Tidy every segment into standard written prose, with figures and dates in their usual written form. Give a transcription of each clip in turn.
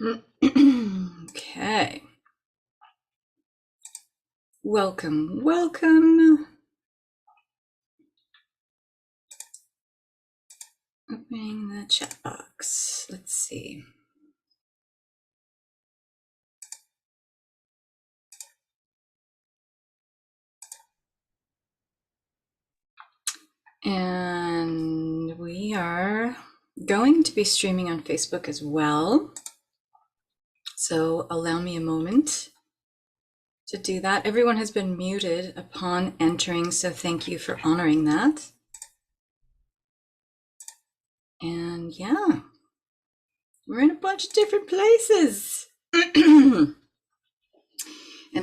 Okay. Welcome, welcome. Opening the chat box. Let's see. And we are going to be streaming on Facebook as well. So allow me a moment to do that. Everyone has been muted upon entering, so thank you for honoring that. And yeah, we're in a bunch of different places. And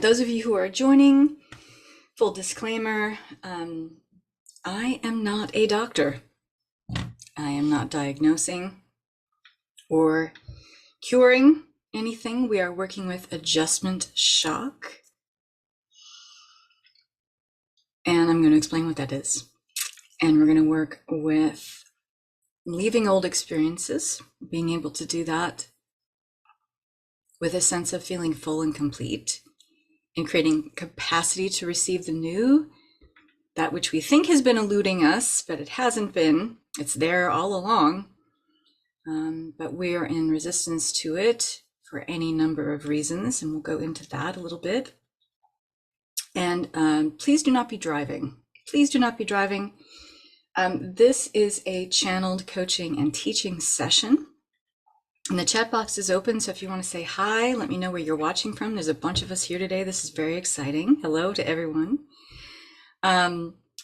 those of you who are joining, full disclaimer, I am not a doctor. I am not diagnosing or curing anything. We are working with adjustment shock. And I'm going to explain what that is. And we're going to work with leaving old experiences, being able to do that with a sense of feeling full and complete, and creating capacity to receive the new, that which we think has been eluding us, but it hasn't been. It's there all along. But we are in resistance to it for any number of reasons, and we'll go into that a little bit. And please do not be driving. Please do not be driving. This is a channeled coaching and teaching session. And the chat box is open, so if you want to say hi, let me know where you're watching from. There's a bunch of us here today. This is very exciting. Hello to everyone.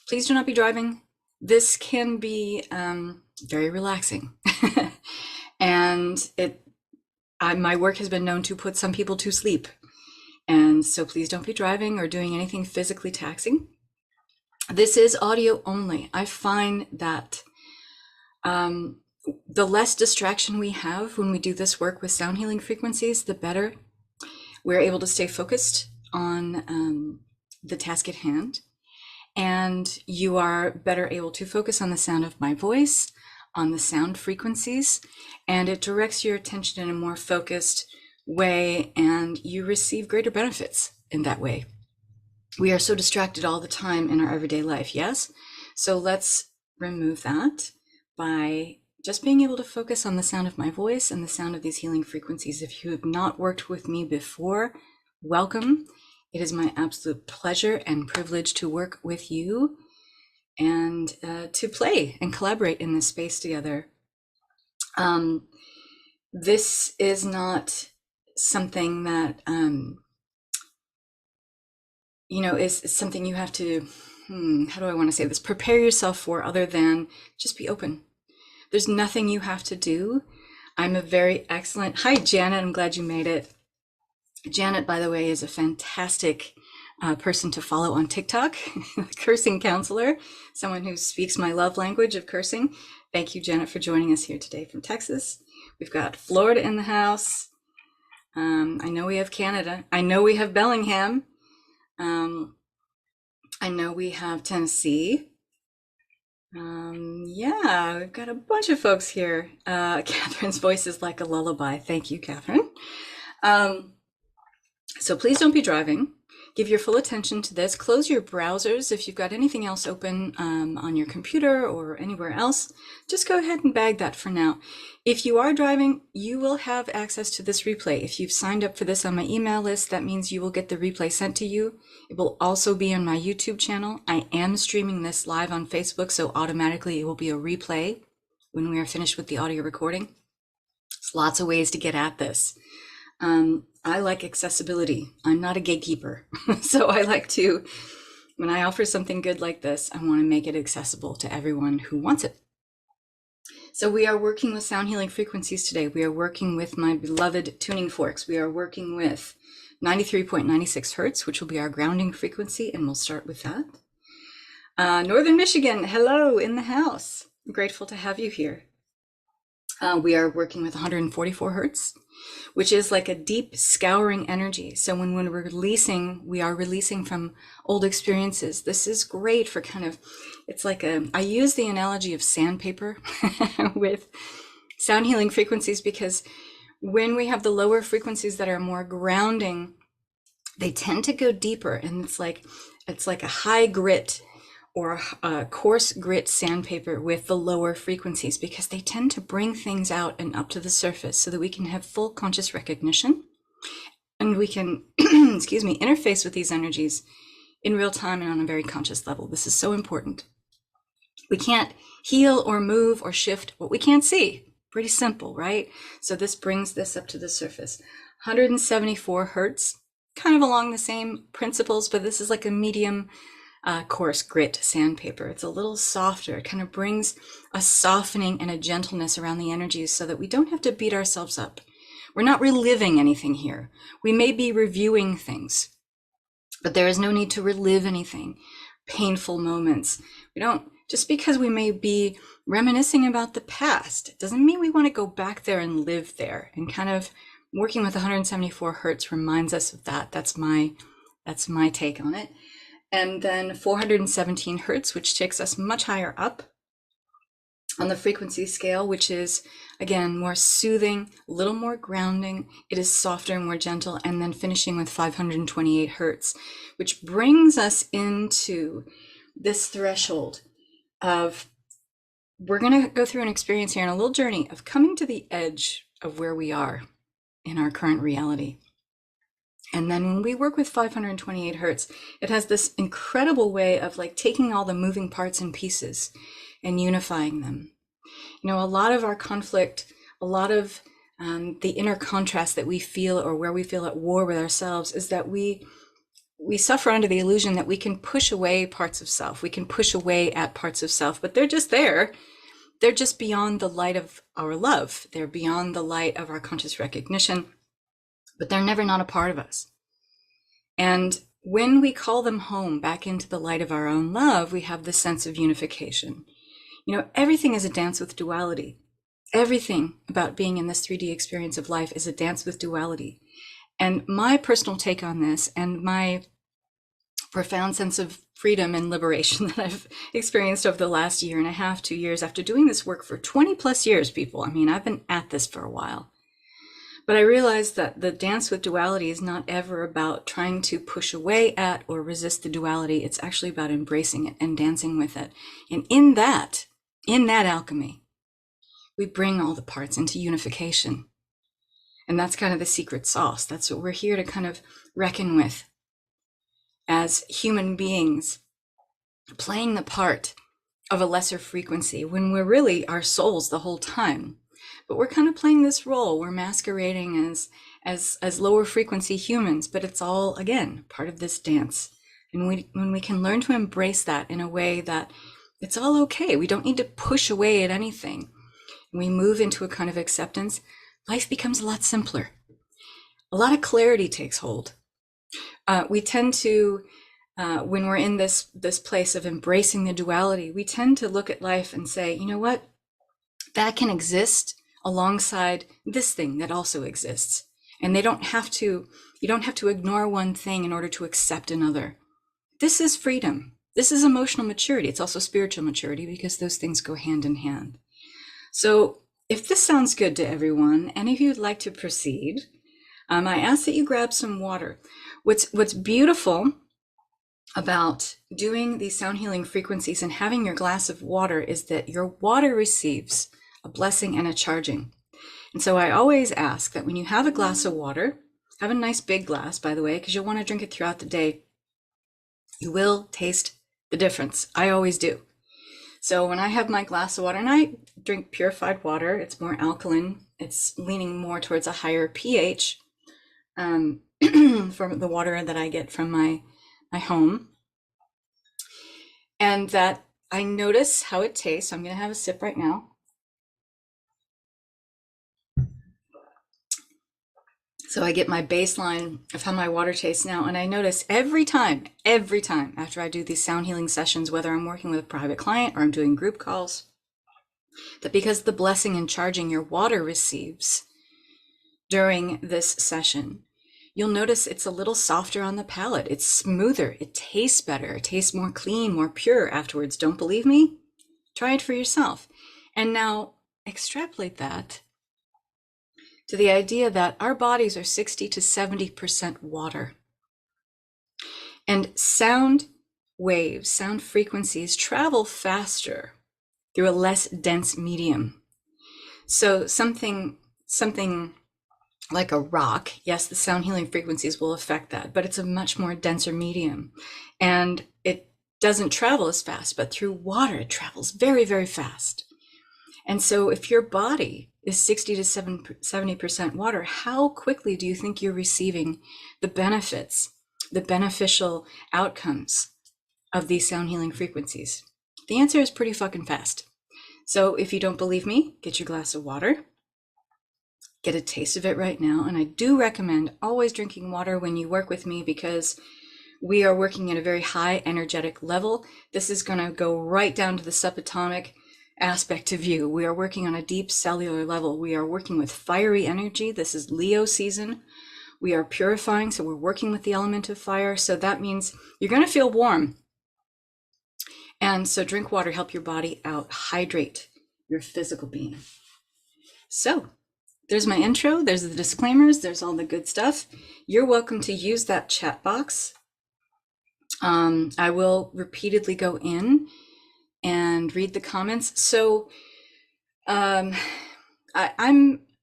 Please do not be driving. This can be very relaxing. And my work has been known to put some people to sleep. And so please don't be driving or doing anything physically taxing. This is audio only. I find that the less distraction we have when we do this work with sound healing frequencies, the better we're able to stay focused on the task at hand. And you are better able to focus on the sound of my voice, on the sound frequencies, and it directs your attention in a more focused way, and you receive greater benefits in that way. We are so distracted all the time in our everyday life, yes? So let's remove that by just being able to focus on the sound of my voice and the sound of these healing frequencies. If you have not worked with me before, welcome. It is my absolute pleasure and privilege to work with you and to play and collaborate in this space together. This is not something that, is something you have to, how do I want to say this? Prepare yourself for, other than just be open. There's nothing you have to do. I'm a very excellent, hi Janet, I'm glad you made it. Janet, by the way, is a fantastic person to follow on TikTok, cursing counselor, someone who speaks my love language of cursing. Thank you, Janet, for joining us here today from Texas. We've got Florida in the house. I know we have Canada. I know we have Bellingham. I know we have Tennessee. Yeah, we've got a bunch of folks here. Catherine's voice is like a lullaby. Thank you, Catherine. So please don't be driving. Give your full attention to this. Close your browsers. If you've got anything else open on your computer or anywhere else, just go ahead and bag that for now. If you are driving, you will have access to this replay. If you've signed up for this on my email list, that means you will get the replay sent to you. It will also be on my YouTube channel. I am streaming this live on Facebook, so automatically it will be a replay when we are finished with the audio recording. There's lots of ways to get at this. I like accessibility. I'm not a gatekeeper. So I like to, when I offer something good like this, I want to make it accessible to everyone who wants it. So we are working with sound healing frequencies today. We are working with my beloved tuning forks. We are working with 93.96 hertz, which will be our grounding frequency, and we'll start with that. Northern Michigan, hello in the house. I'm grateful to have you here. We are working with 144 hertz, which is like a deep scouring energy. So when we're releasing, we are releasing from old experiences. This is great for kind of, it's like I use the analogy of sandpaper with sound healing frequencies, because When we have the lower frequencies that are more grounding, they tend to go deeper, and it's like a high grit or a coarse grit sandpaper with the lower frequencies, because they tend to bring things out and up to the surface so that we can have full conscious recognition, and we can excuse me, interface with these energies in real time and on a very conscious level. This is so important. We can't heal or move or shift what we can't see. Pretty simple, right? So this brings this up to the surface. 174 hertz, kind of along the same principles, but this is like a medium coarse grit sandpaper. It's a little softer. It kind of brings a softening and a gentleness around the energies so that we don't have to beat ourselves up. We're not reliving anything here. We may be reviewing things, but there is no need to relive anything. Painful moments. We don't, just because we may be reminiscing about the past, it doesn't mean we want to go back there and live there. And kind of working with 174 hertz reminds us of that. That's my take on it. And then 417 hertz, which takes us much higher up on the frequency scale, which is, again, more soothing, a little more grounding. It is softer and more gentle. And then finishing with 528 hertz, which brings us into this threshold of, we're going to go through an experience here and a little journey of coming to the edge of where we are in our current reality. And then when we work with 528 hertz, it has this incredible way of like taking all the moving parts and pieces and unifying them. You know, a lot of our conflict, a lot of the inner contrast that we feel, or where we feel at war with ourselves, is that we suffer under the illusion that we can push away parts of self. We can push away at parts of self, but they're just there. They're just beyond the light of our love. They're beyond the light of our conscious recognition, but they're never not a part of us. And when we call them home back into the light of our own love, we have this sense of unification. You know, everything is a dance with duality. Everything about being in this 3D experience of life is a dance with duality. And my personal take on this, and my profound sense of freedom and liberation that I've experienced over the last year and a half, 2 years, after doing this work for 20 plus years, people. I mean, I've been at this for a while. But I realized that the dance with duality is not ever about trying to push away at or resist the duality. It's actually about embracing it and dancing with it. And in that alchemy, we bring all the parts into unification. And that's kind of the secret sauce. That's what we're here to kind of reckon with as human beings, playing the part of a lesser frequency when we're really our souls the whole time. But we're kind of playing this role. We're masquerading as lower frequency humans, but it's all, again, part of this dance. And when we can learn to embrace that in a way that it's all okay, we don't need to push away at anything. We move into a kind of acceptance, life becomes a lot simpler. A lot of clarity takes hold. We tend to, when we're in this place of embracing the duality, we tend to look at life and say, you know what, that can exist alongside this thing that also exists. And you don't have to ignore one thing in order to accept another. This is freedom. This is emotional maturity. It's also spiritual maturity, because those things go hand in hand. So if this sounds good to everyone, and if you'd like to proceed, I ask that you grab some water. What's beautiful about doing these sound healing frequencies and having your glass of water is that your water receives a blessing and a charging. And so I always ask that when you have a glass of water, have a nice big glass, by the way, because you'll want to drink it throughout the day. You will taste the difference. I always do. So when I have my glass of water, and I drink purified water, it's more alkaline. It's leaning more towards a higher pH from the water that I get from my home. And that I notice how it tastes. I'm going to have a sip right now. So I get my baseline of how my water tastes now. And I notice every time after I do these sound healing sessions, whether I'm working with a private client or I'm doing group calls, that because the blessing and charging your water receives during this session, you'll notice it's a little softer on the palate. It's smoother. It tastes better. It tastes more clean, more pure afterwards. Don't believe me? Try it for yourself. And now extrapolate that to the idea that our bodies are 60 to 70% water. And sound waves, sound frequencies travel faster through a less dense medium. So something like a rock, yes, the sound healing frequencies will affect that, but it's a much more denser medium. And it doesn't travel as fast, but through water, it travels very, very fast. And so if your body is 60 to 70% water, how quickly do you think you're receiving the benefits, the beneficial outcomes of these sound healing frequencies? The answer is pretty fucking fast. So if you don't believe me, get your glass of water, get a taste of it right now. And I do recommend always drinking water when you work with me, because we are working at a very high energetic level. This is going to go right down to the subatomic aspect of you. We are working on a deep cellular level. We are working with fiery energy. This is Leo season. We are purifying, so we're working with the element of fire. So that means you're going to feel warm. And so drink water, help your body out, hydrate your physical being. So there's my intro, there's the disclaimers, there's all the good stuff. You're welcome to use that chat box. I will repeatedly go in and read the comments. So I'm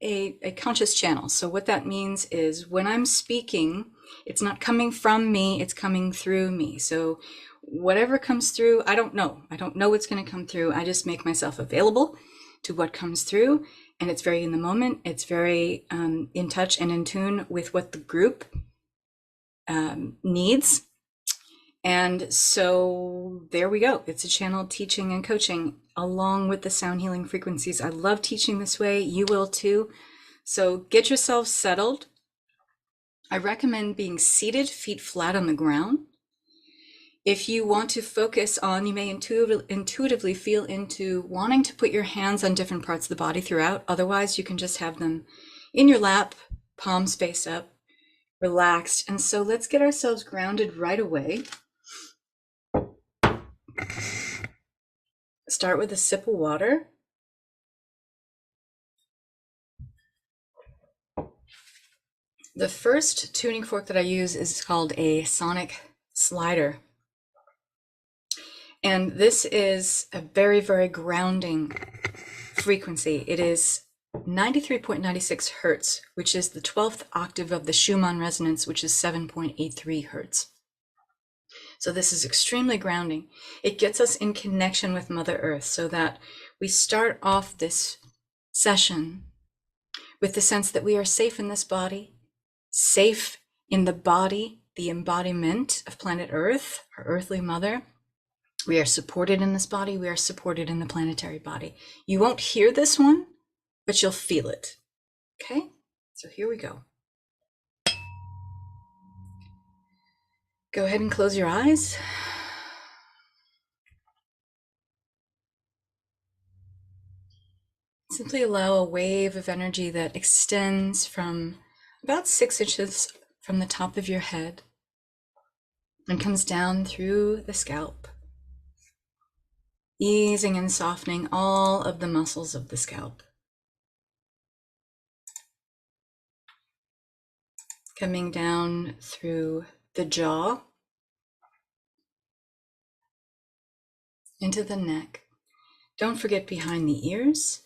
a conscious channel. So what that means is when I'm speaking, it's not coming from me, it's coming through me. So whatever comes through, I don't know what's going to come through. I just make myself available to what comes through. And it's very in the moment. It's very in touch and in tune with what the group needs. And so there we go. It's a channel teaching and coaching along with the sound healing frequencies. I love teaching this way. You will too. So get yourself settled. I recommend being seated, feet flat on the ground. If you want to focus on, you may intuitively feel into wanting to put your hands on different parts of the body throughout. Otherwise, you can just have them in your lap, palms face up, relaxed. And so let's get ourselves grounded right away. Start with a sip of water. The first tuning fork that I use is called a sonic slider. And this is a very, very grounding frequency. It is 93.96 hertz, which is the 12th octave of the Schumann resonance, which is 7.83 hertz. So this is extremely grounding. It gets us in connection with Mother Earth so that we start off this session with the sense that we are safe in this body, safe in the body, the embodiment of planet Earth, our earthly mother. We are supported in this body. We are supported in the planetary body. You won't hear this one, but you'll feel it. Okay, so here we go. Go ahead and close your eyes. Simply allow a wave of energy that extends from about 6 inches from the top of your head and comes down through the scalp, easing and softening all of the muscles of the scalp. Coming down through the jaw, into the neck. Don't forget behind the ears,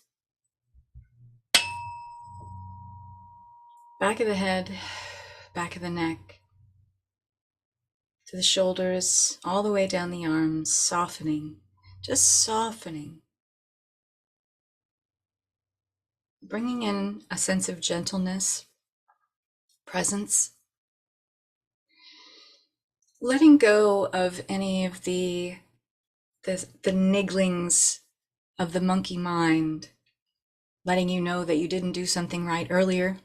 back of the head, back of the neck, to the shoulders, all the way down the arms, softening, just softening. Bringing in a sense of gentleness, presence. Letting go of any of the nigglings of the monkey mind, letting you know that you didn't do something right earlier,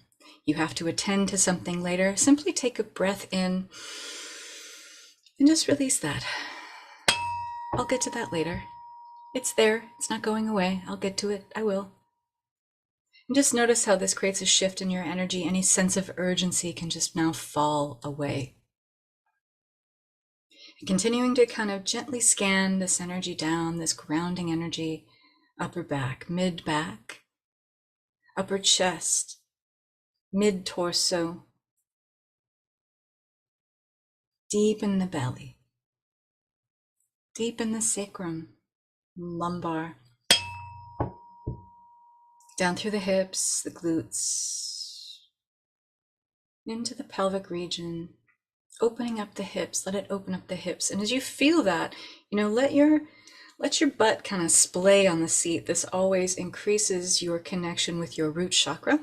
you have to attend to something later. Simply take a breath in and just release that. I'll get to that later. It's there, it's not going away. I'll get to it, I will. And just notice how this creates a shift in your energy. Any sense of urgency can just now fall away. Continuing to kind of gently scan this energy down, this grounding energy, upper back, mid back, upper chest, mid-torso, deep in the belly, deep in the sacrum, lumbar, down through the hips, the glutes, into the pelvic region, opening up the hips. Let it open up the hips. And as you feel that, let your butt kind of splay on the seat. This always increases your connection with your root chakra.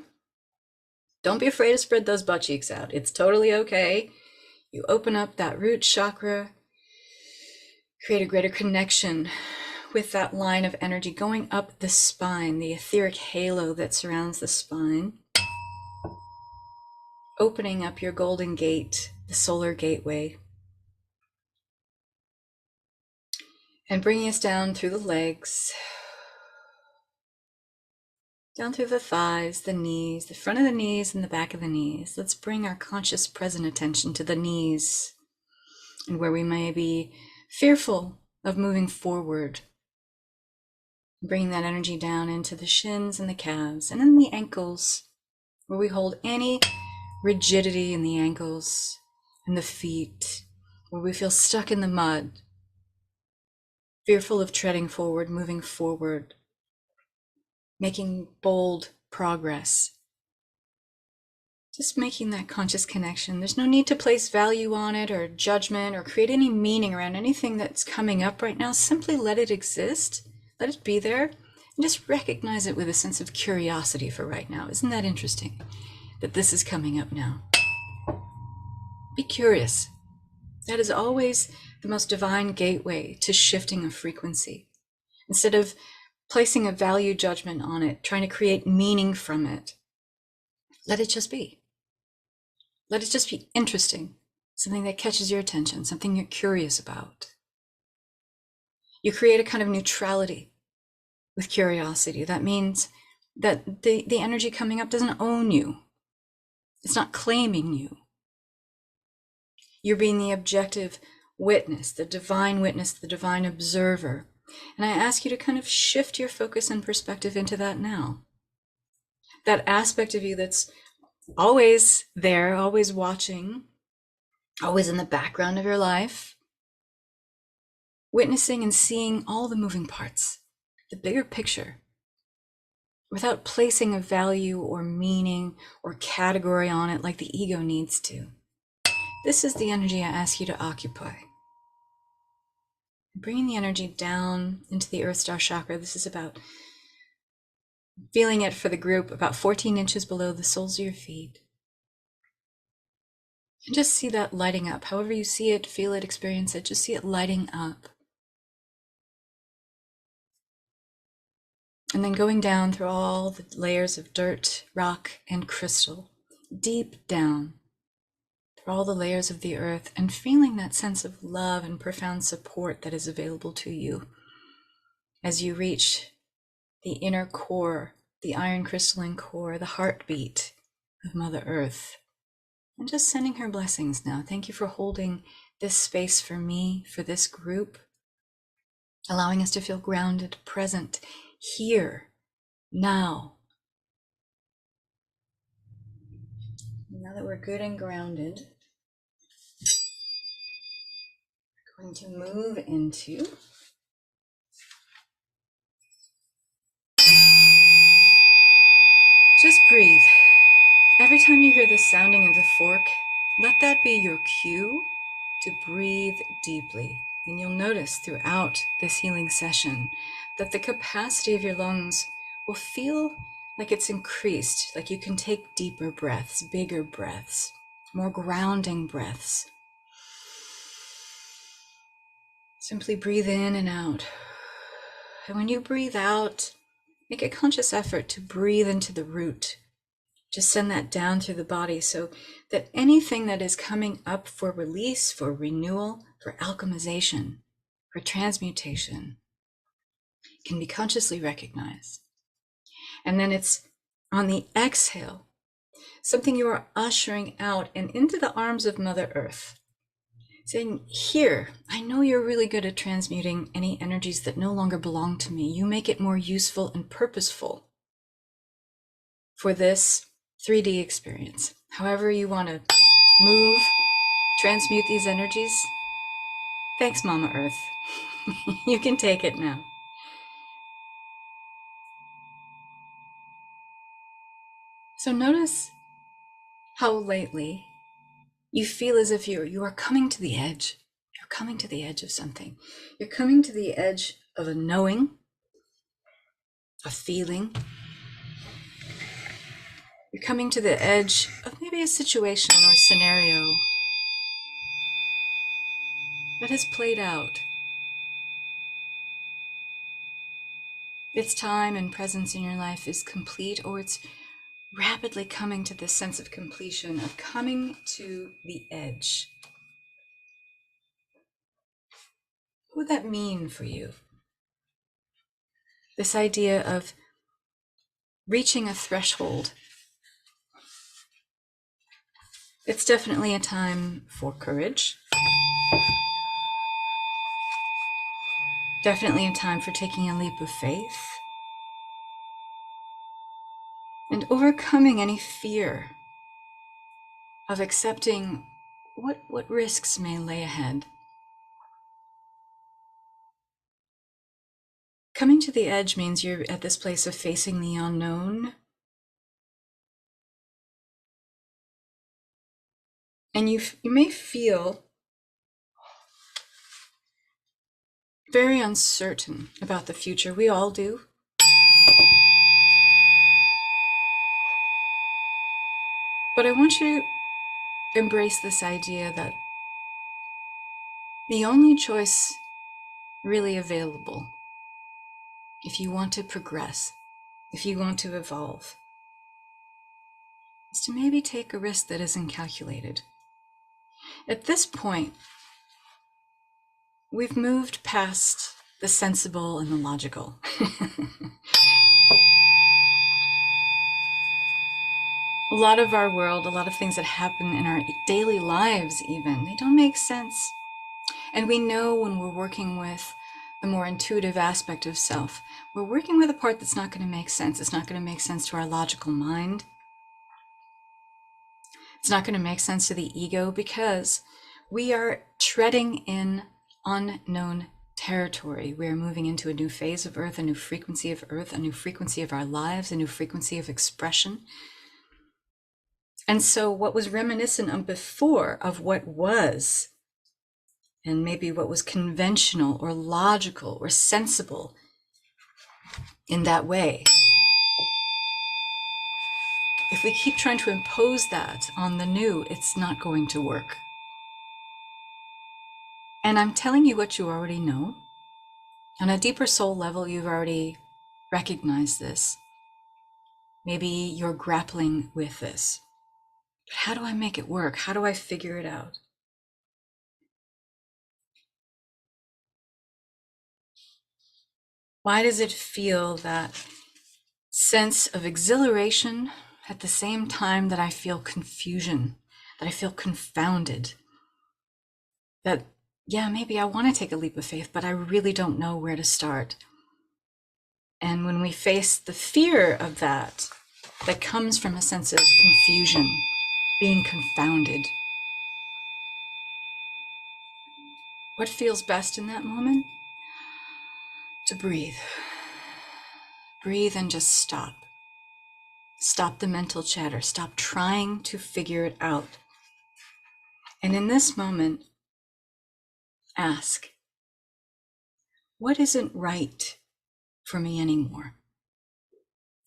Don't be afraid to spread those butt cheeks out. It's totally okay. You open up that root chakra, create a greater connection with that line of energy going up the spine, the etheric halo that surrounds the spine, opening up your golden gate, the solar gateway, and bringing us down through the legs, down through the thighs, the knees, the front of the knees and the back of the knees. Let's bring our conscious present attention to the knees and where we may be fearful of moving forward. Bringing that energy down into the shins and the calves and then the ankles, where we hold any rigidity in the ankles and the feet, where we feel stuck in the mud, fearful of treading forward, moving forward, making bold progress. Just making that conscious connection. There's no need to place value on it or judgment or create any meaning around anything that's coming up right now. Simply let it exist. Let it be there, and just recognize it with a sense of curiosity for right now. Isn't that interesting that this is coming up now? Be curious. That is always the most divine gateway to shifting a frequency. Instead of placing a value judgment on it, trying to create meaning from it, let it just be. Let it just be interesting, something that catches your attention, something you're curious about. You create a kind of neutrality with curiosity. That means that the energy coming up doesn't own you. It's not claiming you. You're being the objective witness, the divine observer. And I ask you to kind of shift your focus and perspective into that now. That aspect of you that's always there, always watching, always in the background of your life, witnessing and seeing all the moving parts, the bigger picture, without placing a value or meaning or category on it like the ego needs to. This is the energy I ask you to occupy. Bringing the energy down into the Earth Star chakra. This is about feeling it for the group, about 14 inches below the soles of your feet. And just see that lighting up. However you see it, feel it, experience it, just see it lighting up. And then going down through all the layers of dirt, rock, and crystal, deep down through all the layers of the earth, and feeling that sense of love and profound support that is available to you as you reach the inner core, the iron crystalline core, the heartbeat of Mother Earth. And just sending her blessings now. Thank you for holding this space for me, for this group, allowing us to feel grounded, present, here, now. Now that we're good and grounded, we're going to move into just breathe. Every time you hear the sounding of the fork, let that be your cue to breathe deeply. And you'll notice throughout this healing session that the capacity of your lungs will feel like it's increased, like you can take deeper breaths, bigger breaths, more grounding breaths. Simply breathe in and out. And when you breathe out, make a conscious effort to breathe into the root. Just send that down through the body so that anything that is coming up for release, for renewal, for alchemization, for transmutation can be consciously recognized. And then it's on the exhale, something you are ushering out and into the arms of Mother Earth, saying, here, I know you're really good at transmuting any energies that no longer belong to me. You make it more useful and purposeful for this 3D experience. However you want to move, transmute these energies. Thanks, Mama Earth. You can take it now. So notice how lately you feel as if you are coming to the edge. You're coming to the edge of something. You're coming to the edge of a knowing, a feeling. You're coming to the edge of maybe a situation or scenario that has played out. Its time and presence in your life is complete, or it's rapidly coming to this sense of completion, of coming to the edge. What would that mean for you? This idea of reaching a threshold. It's definitely a time for courage. Definitely a time for taking a leap of faith. And overcoming any fear of accepting what risks may lay ahead. Coming to the edge means you're at this place of facing the unknown. And you may feel very uncertain about the future. We all do. But I want you to embrace this idea that the only choice really available, if you want to progress, if you want to evolve, is to maybe take a risk that isn't calculated. At this point, we've moved past the sensible and the logical. A lot of our world, a lot of things that happen in our daily lives even, they don't make sense. And we know when we're working with the more intuitive aspect of self, we're working with a part that's not going to make sense. It's not going to make sense to our logical mind. It's not going to make sense to the ego, because we are treading in unknown territory. We are moving into a new phase of Earth, a new frequency of Earth, a new frequency of our lives, a new frequency of expression. And so what was reminiscent of before, of what was, and maybe what was conventional or logical or sensible in that way, if we keep trying to impose that on the new, it's not going to work. And I'm telling you what you already know. On a deeper soul level, you've already recognized this. Maybe you're grappling with this. But how do I make it work? How do I figure it out? Why does it feel that sense of exhilaration at the same time that I feel confusion, that I feel confounded? That, yeah, maybe I want to take a leap of faith, but I really don't know where to start. And when we face the fear of that comes from a sense of confusion, being confounded, what feels best in that moment? To breathe. Breathe and just stop. Stop the mental chatter. Stop trying to figure it out. And in this moment, ask, what isn't right for me anymore?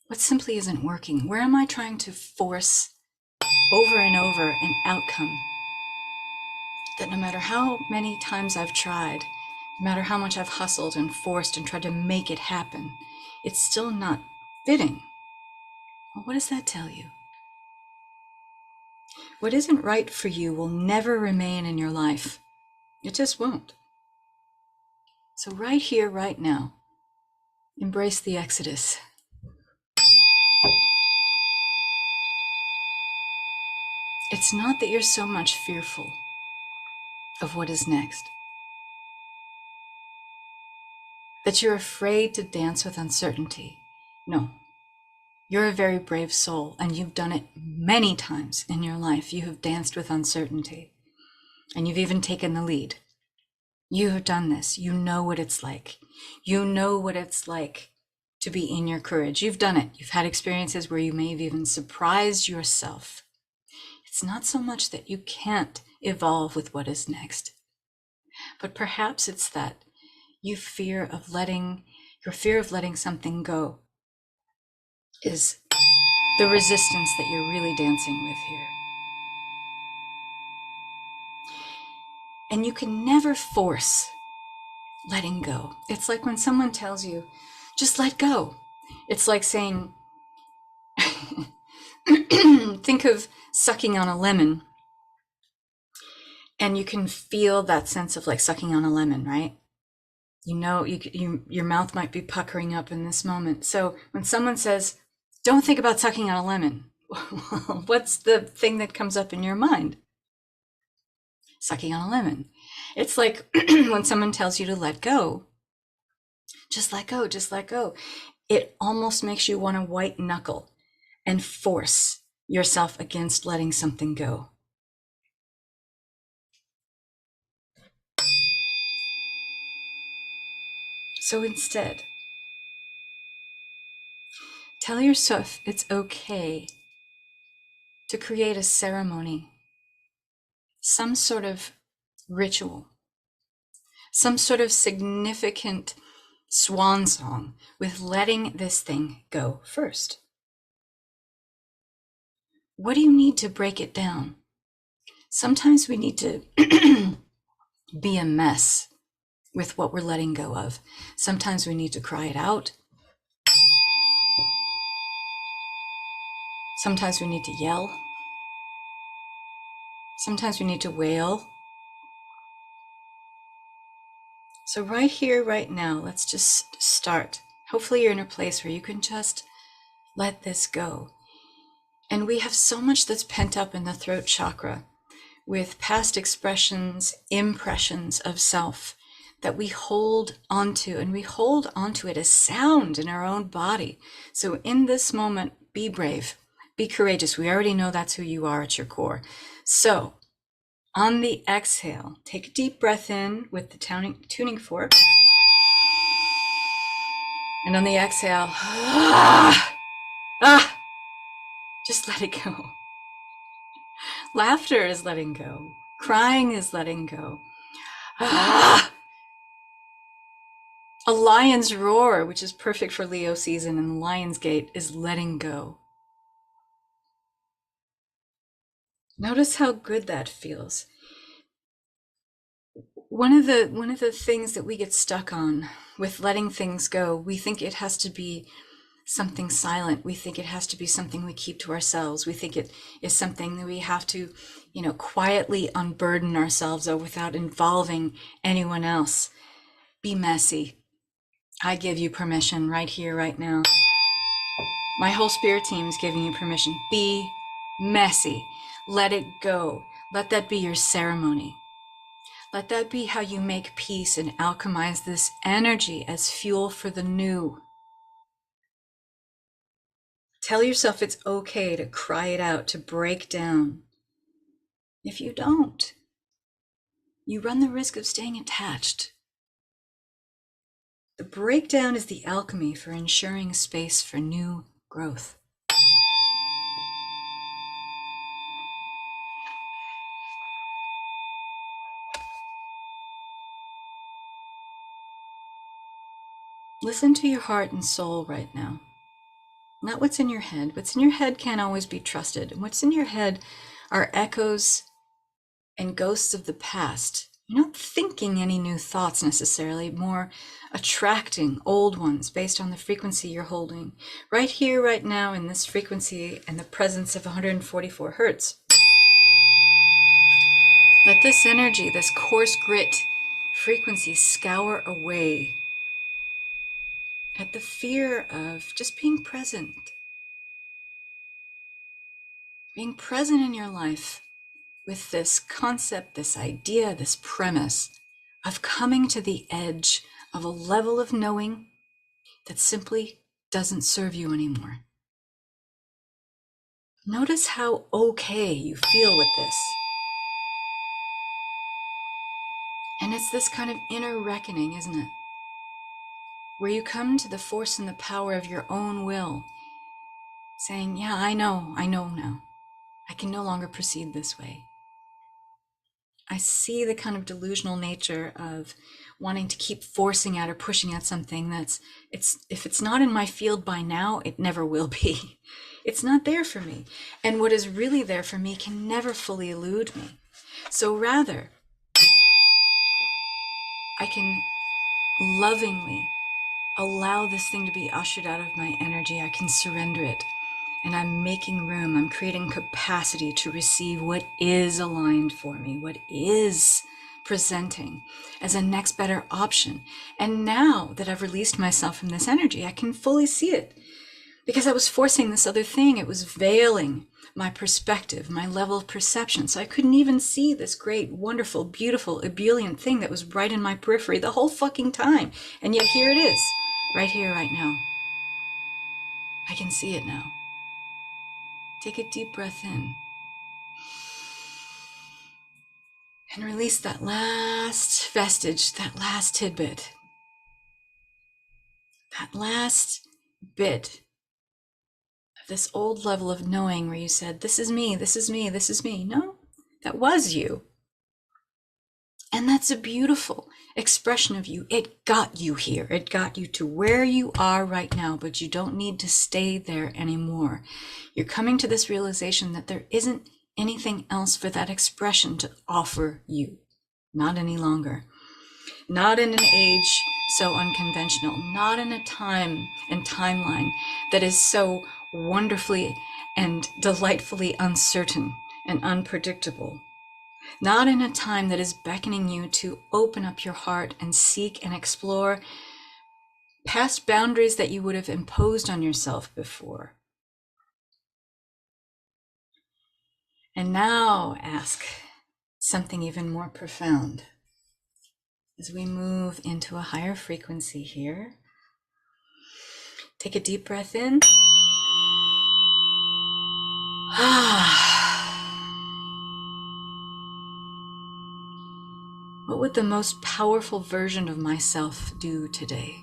What simply isn't working? Where am I trying to force over and over an outcome that no matter how many times I've tried, no matter how much I've hustled and forced and tried to make it happen, it's still not fitting? Well, what does that tell you? What isn't right for you will never remain in your life. It just won't. So right here, right now, embrace the exodus. It's not that you're so much fearful of what is next, that you're afraid to dance with uncertainty. No. You're a very brave soul, and you've done it many times in your life. You have danced with uncertainty, and you've even taken the lead. You have done this. You know what it's like. You know what it's like to be in your courage. You've done it. You've had experiences where you may have even surprised yourself. It's not so much that you can't evolve with what is next, but perhaps it's that your fear of letting something go is the resistance that you're really dancing with here. And you can never force letting go. It's like when someone tells you, just let go. It's like saying, think of sucking on a lemon, and you can feel that sense of like sucking on a lemon, right? You know, your mouth might be puckering up in this moment. So when someone says, don't think about sucking on a lemon, what's the thing that comes up in your mind? Sucking on a lemon. It's like when someone tells you to let go, just let go, just let go. It almost makes you want to white knuckle and force yourself against letting something go. So instead, tell yourself it's okay to create a ceremony, some sort of ritual, some sort of significant swan song with letting this thing go first. What do you need to break it down? Sometimes we need to be a mess with what we're letting go of. Sometimes we need to cry it out. Sometimes we need to yell. Sometimes we need to wail. So right here, right now, let's just start. Hopefully you're in a place where you can just let this go. And we have so much that's pent up in the throat chakra with past expressions, impressions of self that we hold onto, and we hold onto it as sound in our own body. So in this moment, be brave, be courageous. We already know that's who you are at your core. So on the exhale, take a deep breath in with the tuning fork. And on the exhale, just let it go. Laughter is letting go. Crying is letting go. A lion's roar, which is perfect for Leo season, and the lion's gate is letting go. Notice how good that feels. One of the things that we get stuck on with letting things go, we think it has to be something silent. We think it has to be something we keep to ourselves. We think it is something that we have to, quietly unburden ourselves of without involving anyone else. Be messy. I give you permission right here, right now. My whole spirit team is giving you permission. Be messy. Let it go. Let that be your ceremony. Let that be how you make peace and alchemize this energy as fuel for the new. Tell yourself it's okay to cry it out, to break down. If you don't, you run the risk of staying attached. The breakdown is the alchemy for ensuring space for new growth. Listen to your heart and soul right now. Not what's in your head. What's in your head can't always be trusted. And what's in your head are echoes and ghosts of the past. You're not thinking any new thoughts necessarily, more attracting old ones based on the frequency you're holding. Right here, right now, in this frequency and the presence of 144 hertz. Let this energy, this coarse grit frequency scour away at the fear of just being present. Being present in your life with this concept, this idea, this premise of coming to the edge of a level of knowing that simply doesn't serve you anymore. Notice how okay you feel with this. And it's this kind of inner reckoning, isn't it? Where you come to the force and the power of your own will, saying, yeah, I know now. I can no longer proceed this way. I see the kind of delusional nature of wanting to keep forcing at or pushing at something if it's not in my field by now, it never will be. It's not there for me. And what is really there for me can never fully elude me. So rather, I can lovingly allow this thing to be ushered out of my energy. I can surrender it. And I'm making room. I'm creating capacity to receive what is aligned for me, what is presenting as a next better option. And now that I've released myself from this energy, I can fully see it. Because I was forcing this other thing, it was veiling my perspective, my level of perception. So I couldn't even see this great, wonderful, beautiful, ebullient thing that was right in my periphery the whole fucking time. And yet here it is, right here, right now. I can see it now. Take a deep breath in. And release that last vestige, that last tidbit. That last bit of this old level of knowing where you said, this is me, this is me, this is me. No, that was you. And that's a beautiful expression of you. It got you here. It got you to where you are right now, but you don't need to stay there anymore. You're coming to this realization that there isn't anything else for that expression to offer you. Not any longer. Not in an age so unconventional. Not in a time and timeline that is so wonderfully and delightfully uncertain and unpredictable. Not in a time that is beckoning you to open up your heart and seek and explore past boundaries that you would have imposed on yourself before. And now ask something even more profound. As we move into a higher frequency here, take a deep breath in. What would the most powerful version of myself do today?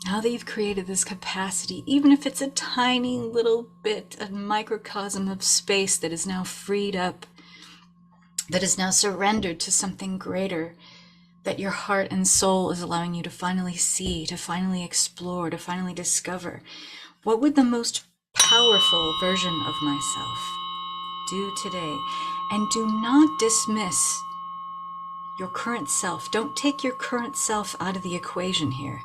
Now that you've created this capacity, even if it's a tiny little bit, a microcosm of space that is now freed up, that is now surrendered to something greater, that your heart and soul is allowing you to finally see, to finally explore, to finally discover, what would the most powerful version of myself do today? And do not dismiss your current self. Don't take your current self out of the equation here.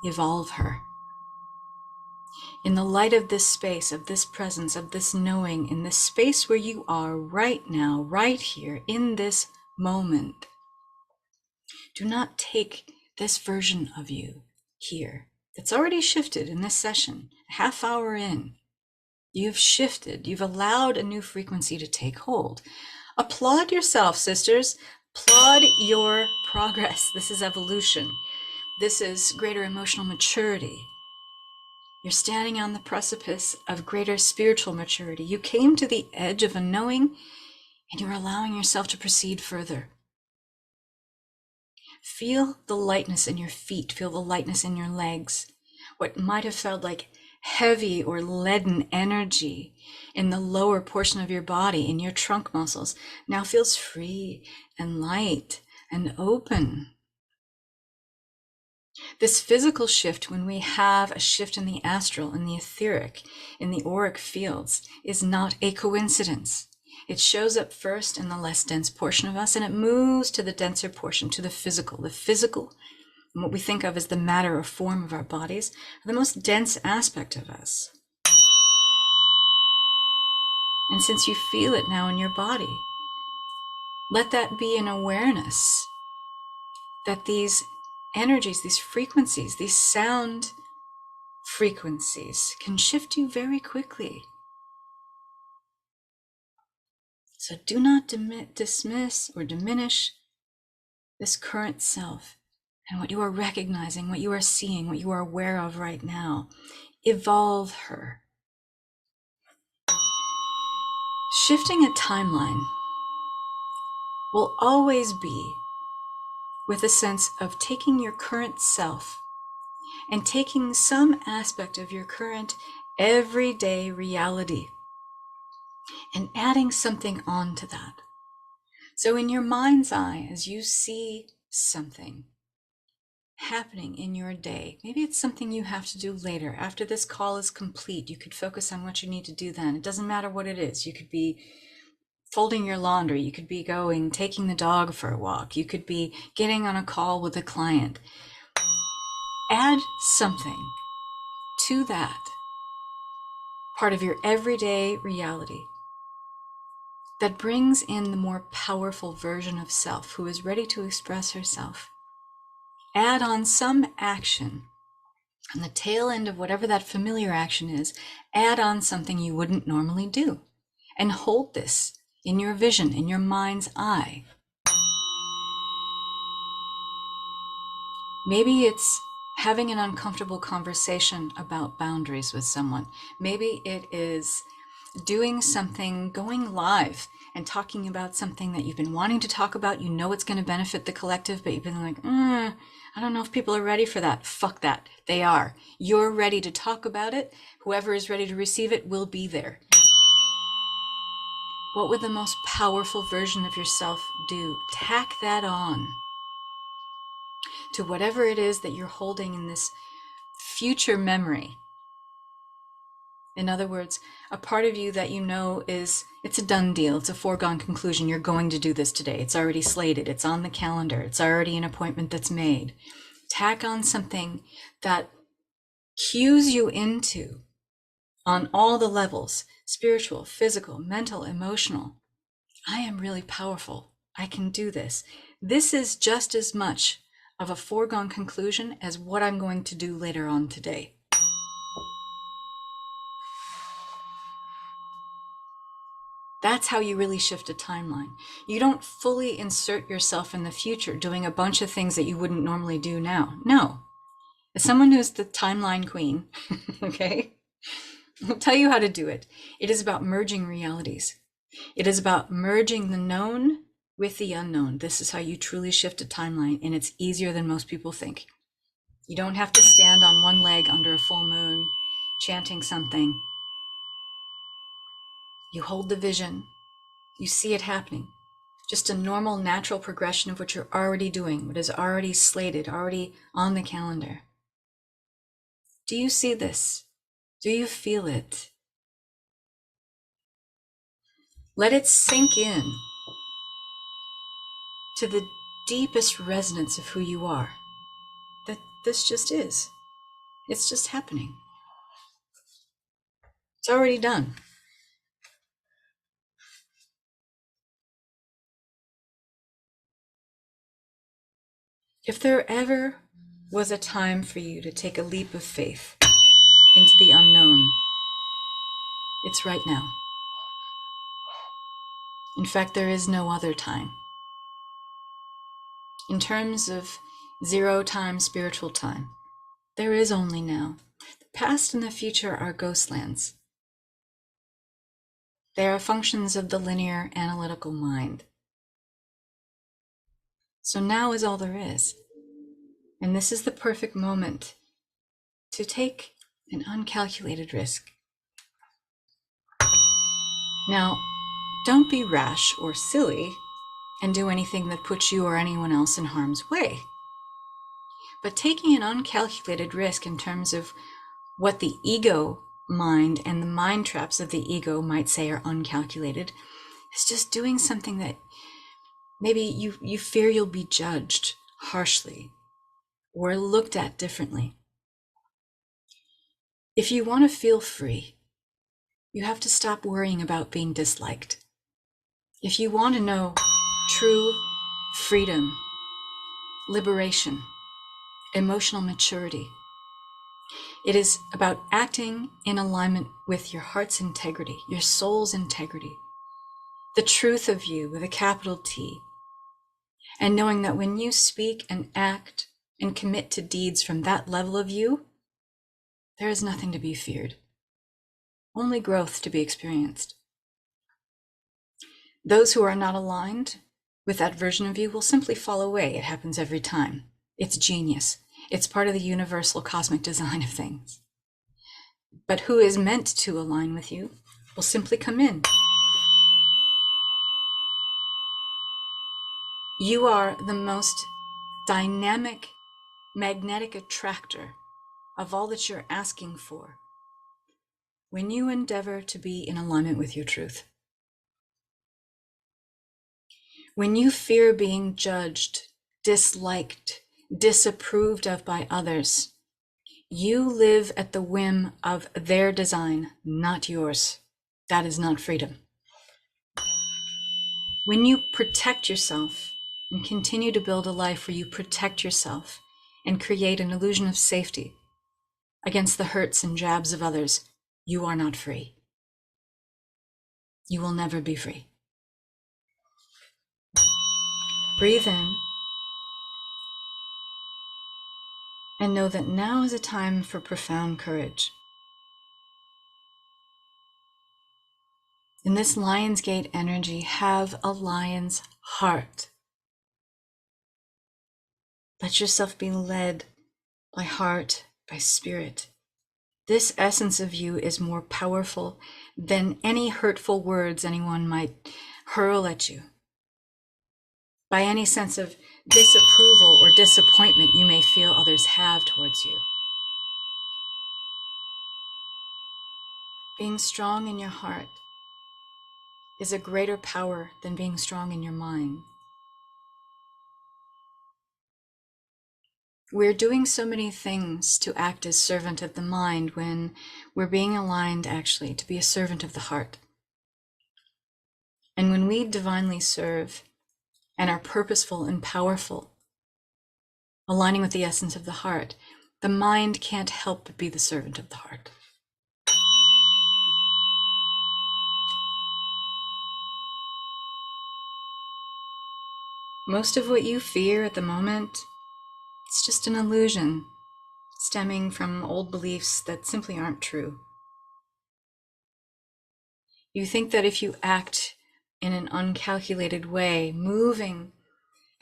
Evolve her. In the light of this space, of this presence, of this knowing, in this space where you are right now, right here, in this moment, do not take this version of you here. It's already shifted in this session, a half hour in. You've shifted. You've allowed a new frequency to take hold. Applaud yourself, sisters. Applaud your progress. This is evolution. This is greater emotional maturity. You're standing on the precipice of greater spiritual maturity. You came to the edge of a knowing, and you're allowing yourself to proceed further. Feel the lightness in your feet. Feel the lightness in your legs. What might have felt like heavy or leaden energy in the lower portion of your body, in your trunk muscles, now feels free and light and open. This physical shift, when we have a shift in the astral, in the etheric, in the auric fields, is not a coincidence. It shows up first in the less dense portion of us, and it moves to the denser portion, to the physical. The physical, and what we think of as the matter or form of our bodies, are the most dense aspect of us. And since you feel it now in your body, let that be an awareness that these energies, these frequencies, these sound frequencies can shift you very quickly. So do not dismiss or diminish this current self and what you are recognizing, what you are seeing, what you are aware of right now. evolve her. Shifting a timeline will always be with a sense of taking your current self and taking some aspect of your current everyday reality and adding something onto that. So in your mind's eye, as you see something happening in your day, maybe it's something you have to do later. After this call is complete, you could focus on what you need to do then. It doesn't matter what it is. You could be folding your laundry. You could be taking the dog for a walk. You could be getting on a call with a client. Add something to that part of your everyday reality that brings in the more powerful version of self who is ready to express herself. Add on some action on the tail end of whatever that familiar action is. Add on something you wouldn't normally do and hold this in your vision, in your mind's eye. Maybe it's having an uncomfortable conversation about boundaries with someone. Maybe it is doing something, going live and talking about something that you've been wanting to talk about. You know it's going to benefit the collective, but you've been like, I don't know if people are ready for that. Fuck that. They are. You're ready to talk about it. Whoever is ready to receive it will be there. What would the most powerful version of yourself do? Tack that on to whatever it is that you're holding in this future memory. In other words, a part of you that you know it's a done deal. It's a foregone conclusion. You're going to do this today. It's already slated. It's on the calendar. It's already an appointment that's made. Tack on something that cues you into on all the levels, spiritual, physical, mental, emotional. I am really powerful. I can do this. This is just as much of a foregone conclusion as what I'm going to do later on today. That's how you really shift a timeline. You don't fully insert yourself in the future doing a bunch of things that you wouldn't normally do now. No. As someone who's the timeline queen, okay, I'll tell you how to do it. It is about merging realities. It is about merging the known with the unknown. This is how you truly shift a timeline, and it's easier than most people think. You don't have to stand on one leg under a full moon chanting something. You hold the vision. You see it happening. Just a normal, natural progression of what you're already doing, what is already slated, already on the calendar. Do you see this? Do you feel it? Let it sink in to the deepest resonance of who you are. That this just is. It's just happening. It's already done. If there ever was a time for you to take a leap of faith into the unknown, it's right now. In fact, there is no other time. In terms of zero time, spiritual time, there is only now. The past and the future are ghostlands. They are functions of the linear analytical mind. So now is all there is. And this is the perfect moment to take an uncalculated risk. Now, don't be rash or silly and do anything that puts you or anyone else in harm's way. But taking an uncalculated risk in terms of what the ego mind and the mind traps of the ego might say are uncalculated is just doing something that maybe you fear you'll be judged harshly or looked at differently. If you want to feel free, you have to stop worrying about being disliked. If you want to know true freedom, liberation, emotional maturity, it is about acting in alignment with your heart's integrity, your soul's integrity, the truth of you with a capital T, and knowing that when you speak and act and commit to deeds from that level of you, There is nothing to be feared, only growth to be experienced. Those who are not aligned with that version of you will simply fall away. It happens every time. It's genius. It's part of the universal cosmic design of things. But who is meant to align with you will simply come in. You are the most dynamic, magnetic attractor of all that you're asking for when you endeavor to be in alignment with your truth. When you fear being judged, disliked, disapproved of by others, you live at the whim of their design, not yours. That is not freedom. When you protect yourself and continue to build a life where you protect yourself and create an illusion of safety against the hurts and jabs of others, you are not free. You will never be free. Breathe in and know that now is a time for profound courage. In this Lion's Gate energy, have a lion's heart. Let yourself be led by heart, by spirit. This essence of you is more powerful than any hurtful words anyone might hurl at you, by any sense of disapproval or disappointment you may feel others have towards you. Being strong in your heart is a greater power than being strong in your mind. We're doing so many things to act as servant of the mind when we're being aligned actually to be a servant of the heart. And when we divinely serve and are purposeful and powerful, aligning with the essence of the heart, the mind can't help but be the servant of the heart. Most of what you fear at the moment, it's just an illusion stemming from old beliefs that simply aren't true. You think that if you act in an uncalculated way, moving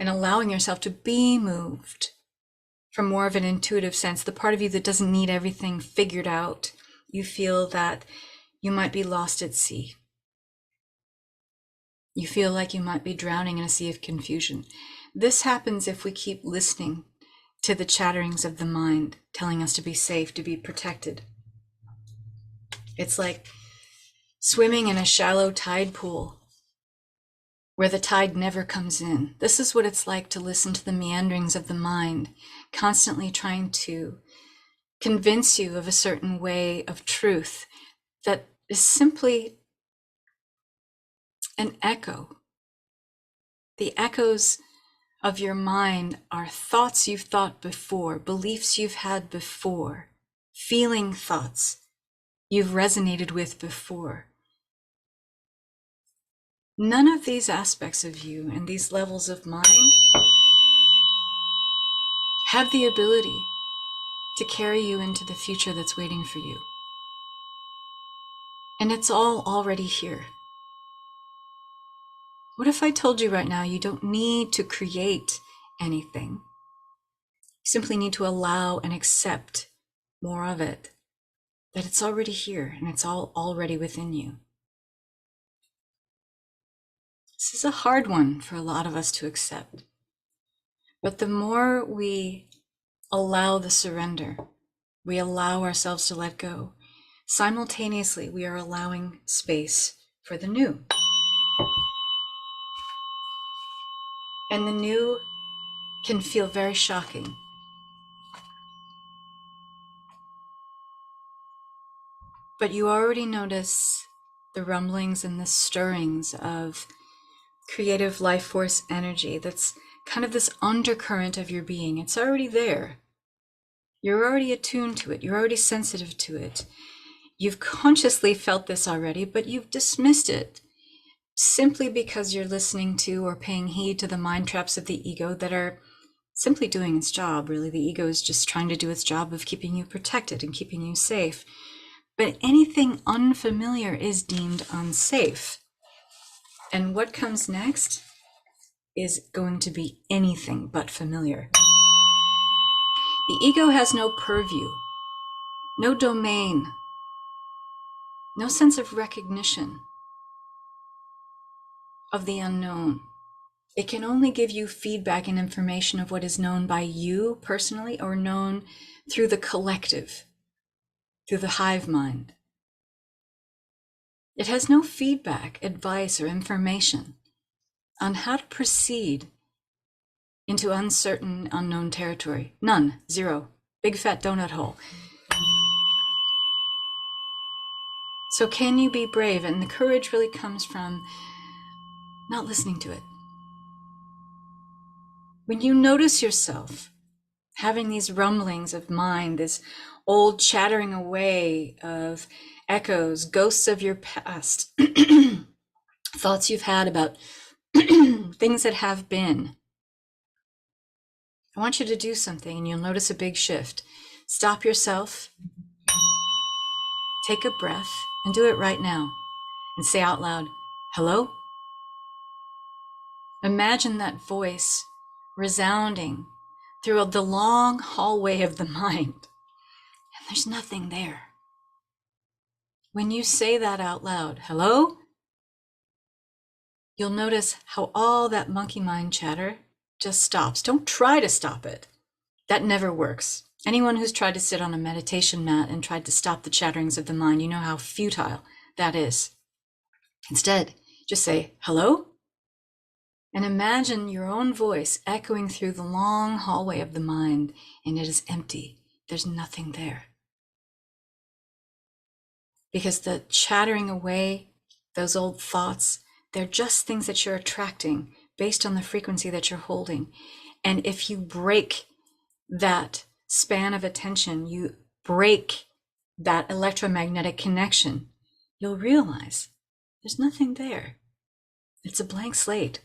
and allowing yourself to be moved from more of an intuitive sense, the part of you that doesn't need everything figured out, you feel that you might be lost at sea. You feel like you might be drowning in a sea of confusion. This happens if we keep listening to the chatterings of the mind, telling us to be safe, to be protected. It's like swimming in a shallow tide pool where the tide never comes in. This is what it's like to listen to the meanderings of the mind, constantly trying to convince you of a certain way of truth that is simply an echo. The echoes of your mind are thoughts you've thought before, beliefs you've had before, feeling thoughts you've resonated with before. None of these aspects of you and these levels of mind have the ability to carry you into the future that's waiting for you. And it's all already here. What if I told you right now you don't need to create anything? You simply need to allow and accept more of it, that it's already here and it's all already within you. This is a hard one for a lot of us to accept. But the more we allow the surrender, we allow ourselves to let go, simultaneously we are allowing space for the new. And the new can feel very shocking. But you already notice the rumblings and the stirrings of creative life force energy that's kind of this undercurrent of your being. It's already there. You're already attuned to it. You're already sensitive to it. You've consciously felt this already, but you've dismissed it simply because you're listening to or paying heed to the mind traps of the ego that are simply doing its job. Really, the ego is just trying to do its job of keeping you protected and keeping you safe. But anything unfamiliar is deemed unsafe. And what comes next is going to be anything but familiar. The ego has no purview, no domain, no sense of recognition of the unknown. It can only give you feedback and information of what is known by you personally or known through the collective, through the hive mind. It has no feedback, advice, or information on how to proceed into uncertain, unknown territory. None, zero. Big fat donut hole. So can you be brave? And the courage really comes from not listening to it. When you notice yourself having these rumblings of mind, this old chattering away of echoes, ghosts of your past, thoughts you've had about things that have been, I want you to do something and you'll notice a big shift. Stop yourself, take a breath, and do it right now. And say out loud, hello? Imagine that voice resounding through the long hallway of the mind, and there's nothing there. When you say that out loud, hello, you'll notice how all that monkey mind chatter just stops. Don't try to stop it. That never works. Anyone who's tried to sit on a meditation mat and tried to stop the chatterings of the mind, you know how futile that is. Instead, just say, hello, and imagine your own voice echoing through the long hallway of the mind, and it is empty. There's nothing there. Because the chattering away, those old thoughts, they're just things that you're attracting based on the frequency that you're holding. And if you break that span of attention, you break that electromagnetic connection, you'll realize there's nothing there. It's a blank slate.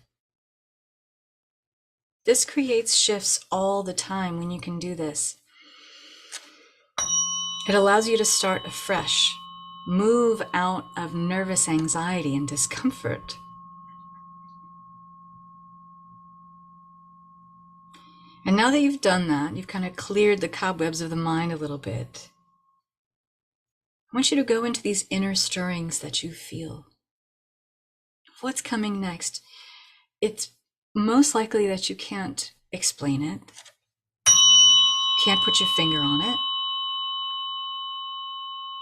This creates shifts all the time when you can do this. It allows you to start afresh, move out of nervous anxiety and discomfort. And now that you've done that, you've kind of cleared the cobwebs of the mind a little bit. I want you to go into these inner stirrings that you feel. What's coming next? It's most likely that you can't explain it, can't put your finger on it,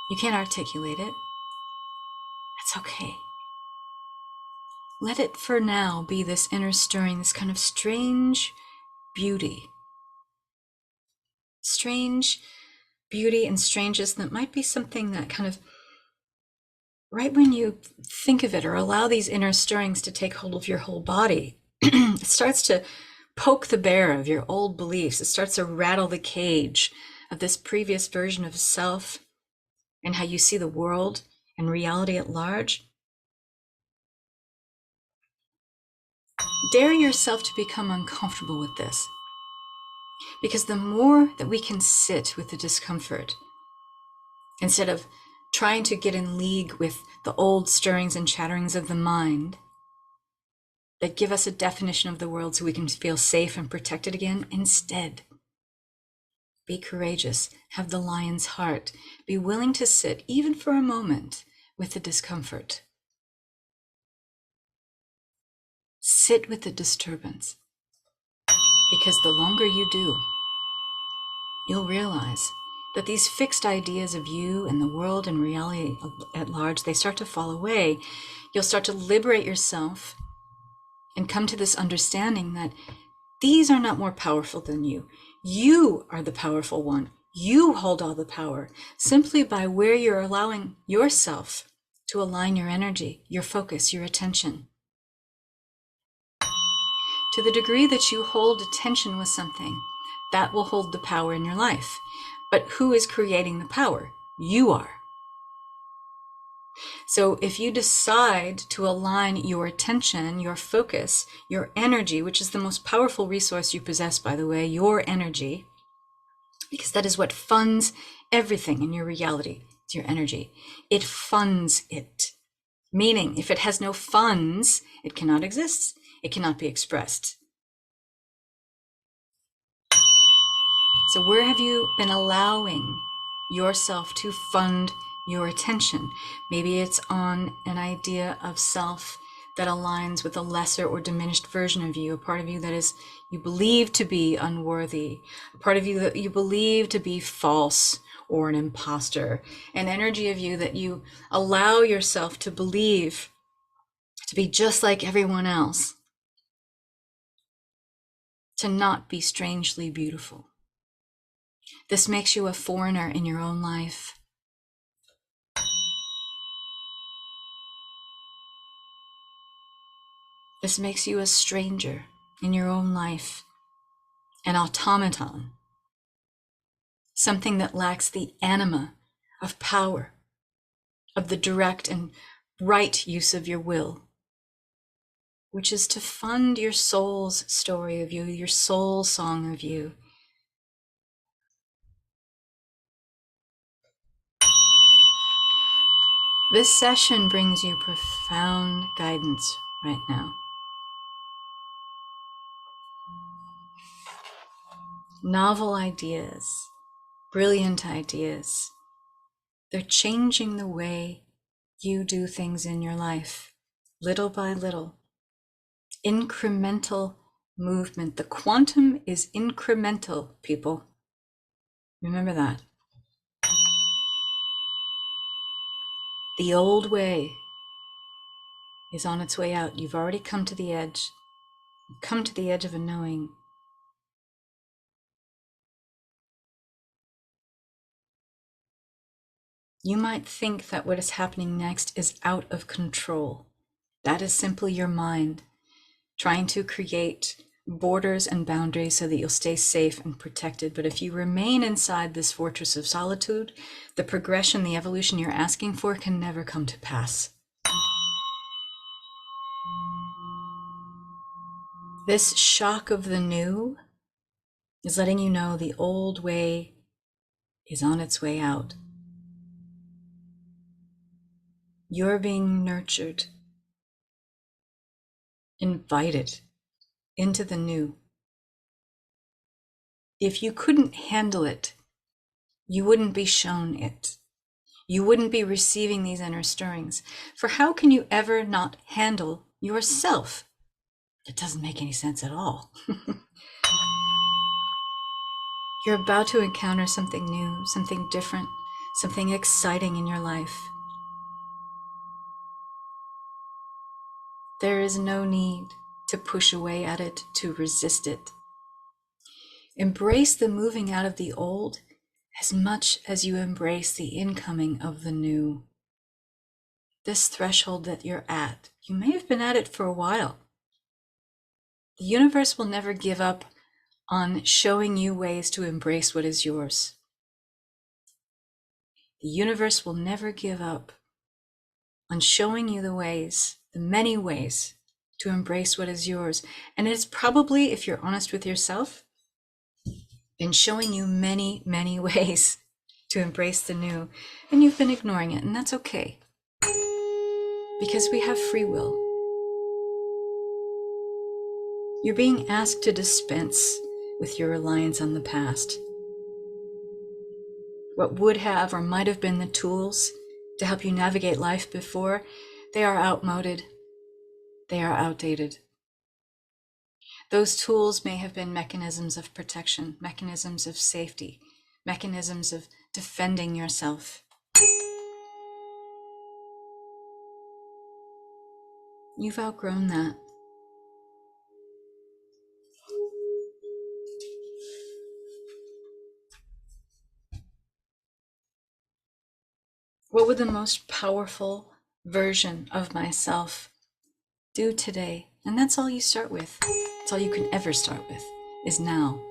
you can't articulate it. That's okay. Let it for now be this inner stirring, this kind of strange beauty. Strange beauty and strangeness that might be something that kind of, right when you think of it or allow these inner stirrings to take hold of your whole body, it starts to poke the bear of your old beliefs. It starts to rattle the cage of this previous version of self and how you see the world and reality at large. Dare yourself to become uncomfortable with this. Because the more that we can sit with the discomfort, instead of trying to get in league with the old stirrings and chatterings of the mind that give us a definition of the world so we can feel safe and protected again, instead, be courageous, have the lion's heart, be willing to sit, even for a moment, with the discomfort. Sit with the disturbance, because the longer you do, you'll realize that these fixed ideas of you and the world and reality at large, they start to fall away. You'll start to liberate yourself and come to this understanding that these are not more powerful than you. You are the powerful one. You hold all the power simply by where you're allowing yourself to align your energy, your focus, your attention. To the degree that you hold attention with something, that will hold the power in your life. But who is creating the power? You are. So if you decide to align your attention, your focus, your energy, which is the most powerful resource you possess, by the way, your energy, because that is what funds everything in your reality. It's your energy. It funds it. Meaning, if it has no funds, it cannot exist. It cannot be expressed. So where have you been allowing yourself to fund your attention? Maybe it's on an idea of self that aligns with a lesser or diminished version of you, a part of you that is you believe to be unworthy, a part of you that you believe to be false or an imposter, an energy of you that you allow yourself to believe to be just like everyone else, to not be strangely beautiful. This makes you a foreigner in your own life. This makes you a stranger in your own life, an automaton, something that lacks the anima of power, of the direct and right use of your will, which is to fund your soul's story of you, your soul song of you. This session brings you profound guidance right now. Novel ideas, brilliant ideas. They're changing the way you do things in your life, little by little. Incremental movement. The quantum is incremental, people. Remember that. The old way is on its way out. You've already come to the edge. You've come to the edge of a knowing. You might think that what is happening next is out of control. That is simply your mind trying to create borders and boundaries so that you'll stay safe and protected. But if you remain inside this fortress of solitude, the progression, the evolution you're asking for can never come to pass. This shock of the new is letting you know the old way is on its way out. You're being nurtured, invited into the new. If you couldn't handle it, you wouldn't be shown it. You wouldn't be receiving these inner stirrings. For how can you ever not handle yourself? It doesn't make any sense at all. You're about to encounter something new, something different, something exciting in your life. There is no need to push away at it, to resist it. Embrace the moving out of the old as much as you embrace the incoming of the new. This threshold that you're at, you may have been at it for a while. The universe will never give up on showing you ways to embrace what is yours. The universe will never give up on showing you the ways, the many ways to embrace what is yours. And it's probably, if you're honest with yourself, been showing you many, many ways to embrace the new, and you've been ignoring it, and that's okay. Because we have free will. You're being asked to dispense with your reliance on the past. What would have or might have been the tools to help you navigate life before, they are outmoded. They are outdated. Those tools may have been mechanisms of protection, mechanisms of safety, mechanisms of defending yourself. You've outgrown that. What would the most powerful version of myself do today? And that's all you start with. That's all you can ever start with, is now.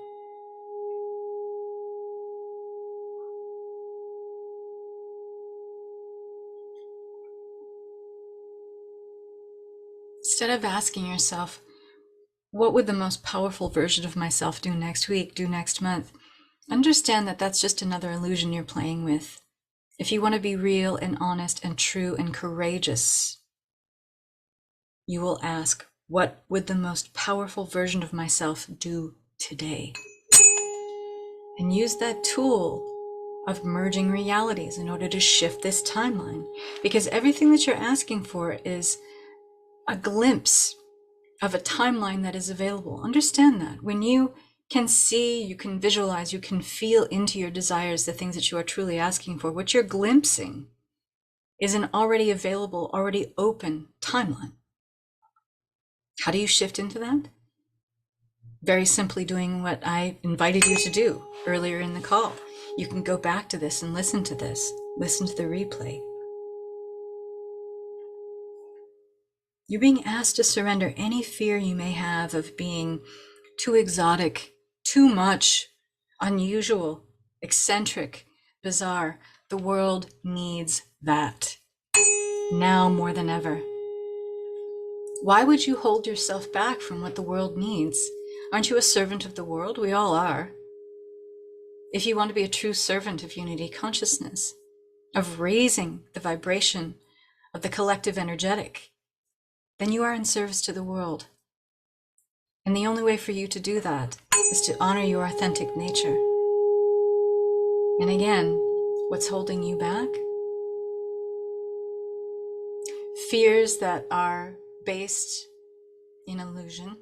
Instead of asking yourself, what would the most powerful version of myself do next week, do next month? Understand that that's just another illusion you're playing with. If you want to be real and honest and true and courageous, you will ask, what would the most powerful version of myself do today? And use that tool of merging realities in order to shift this timeline. Because everything that you're asking for is a glimpse of a timeline that is available. Understand that. When you can see, you can visualize, you can feel into your desires, the things that you are truly asking for, what you're glimpsing is an already available, already open timeline. How do you shift into that? Very simply doing what I invited you to do earlier in the call. You can go back to this and listen to this, listen to the replay. You're being asked to surrender any fear you may have of being too exotic, too much, unusual, eccentric, bizarre. The world needs that now more than ever. Why would you hold yourself back from what the world needs? Aren't you a servant of the world? We all are. If you want to be a true servant of unity consciousness, of raising the vibration of the collective energetic, then you are in service to the world. And the only way for you to do that is to honor your authentic nature. And again, what's holding you back? Fears that are based in illusion,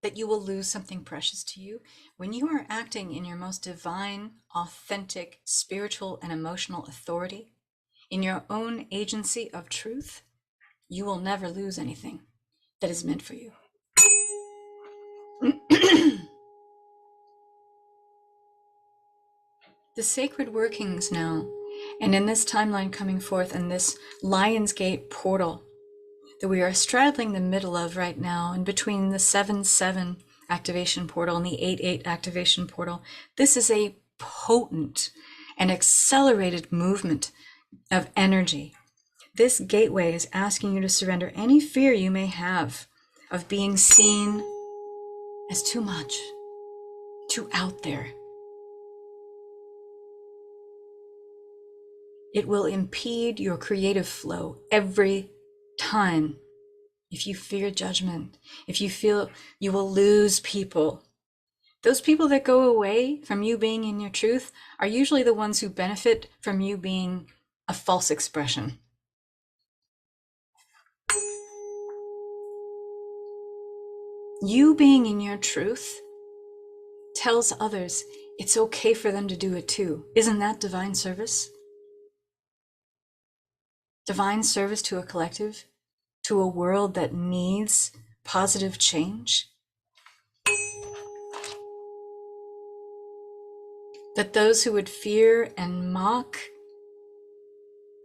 that you will lose something precious to you. When you are acting in your most divine, authentic, spiritual, and emotional authority, in your own agency of truth, you will never lose anything that is meant for you. The sacred workings now, and in this timeline coming forth, in this Lion's Gate portal that we are straddling the middle of right now, in between the 7-7 activation portal and the 8-8 activation portal, this is a potent and accelerated movement of energy. This gateway is asking you to surrender any fear you may have of being seen as too much, too out there. It will impede your creative flow every time. If you fear judgment, if you feel you will lose people, those people that go away from you being in your truth are usually the ones who benefit from you being a false expression. You being in your truth tells others it's okay for them to do it too. Isn't that divine service? Divine service to a collective, to a world that needs positive change? That those who would fear and mock,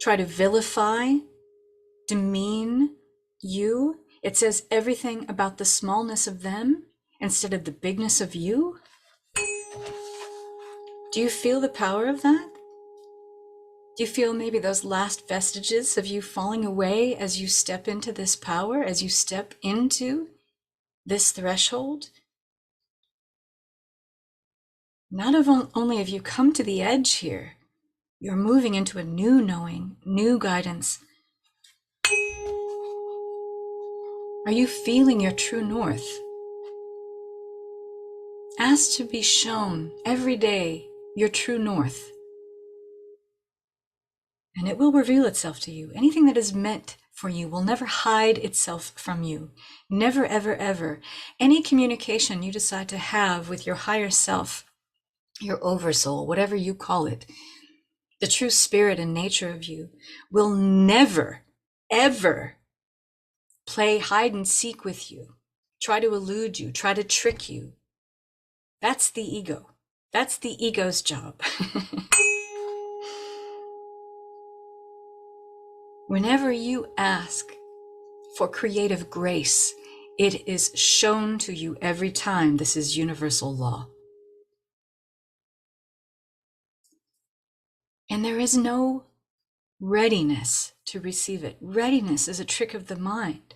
try to vilify, demean you, it says everything about the smallness of them instead of the bigness of you? Do you feel the power of that? Do you feel maybe those last vestiges of you falling away as you step into this power, as you step into this threshold? Not only have you come to the edge here, you're moving into a new knowing, new guidance. Are you feeling your true north? Ask to be shown every day your true north, and it will reveal itself to you. Anything that is meant for you will never hide itself from you. Never, ever, ever. Any communication you decide to have with your higher self, your oversoul, whatever you call it, the true spirit and nature of you, will never, ever play hide and seek with you, try to elude you, try to trick you. That's the ego. That's the ego's job. Whenever you ask for creative grace, it is shown to you every time. This is universal law. And there is no readiness to receive it. Readiness is a trick of the mind.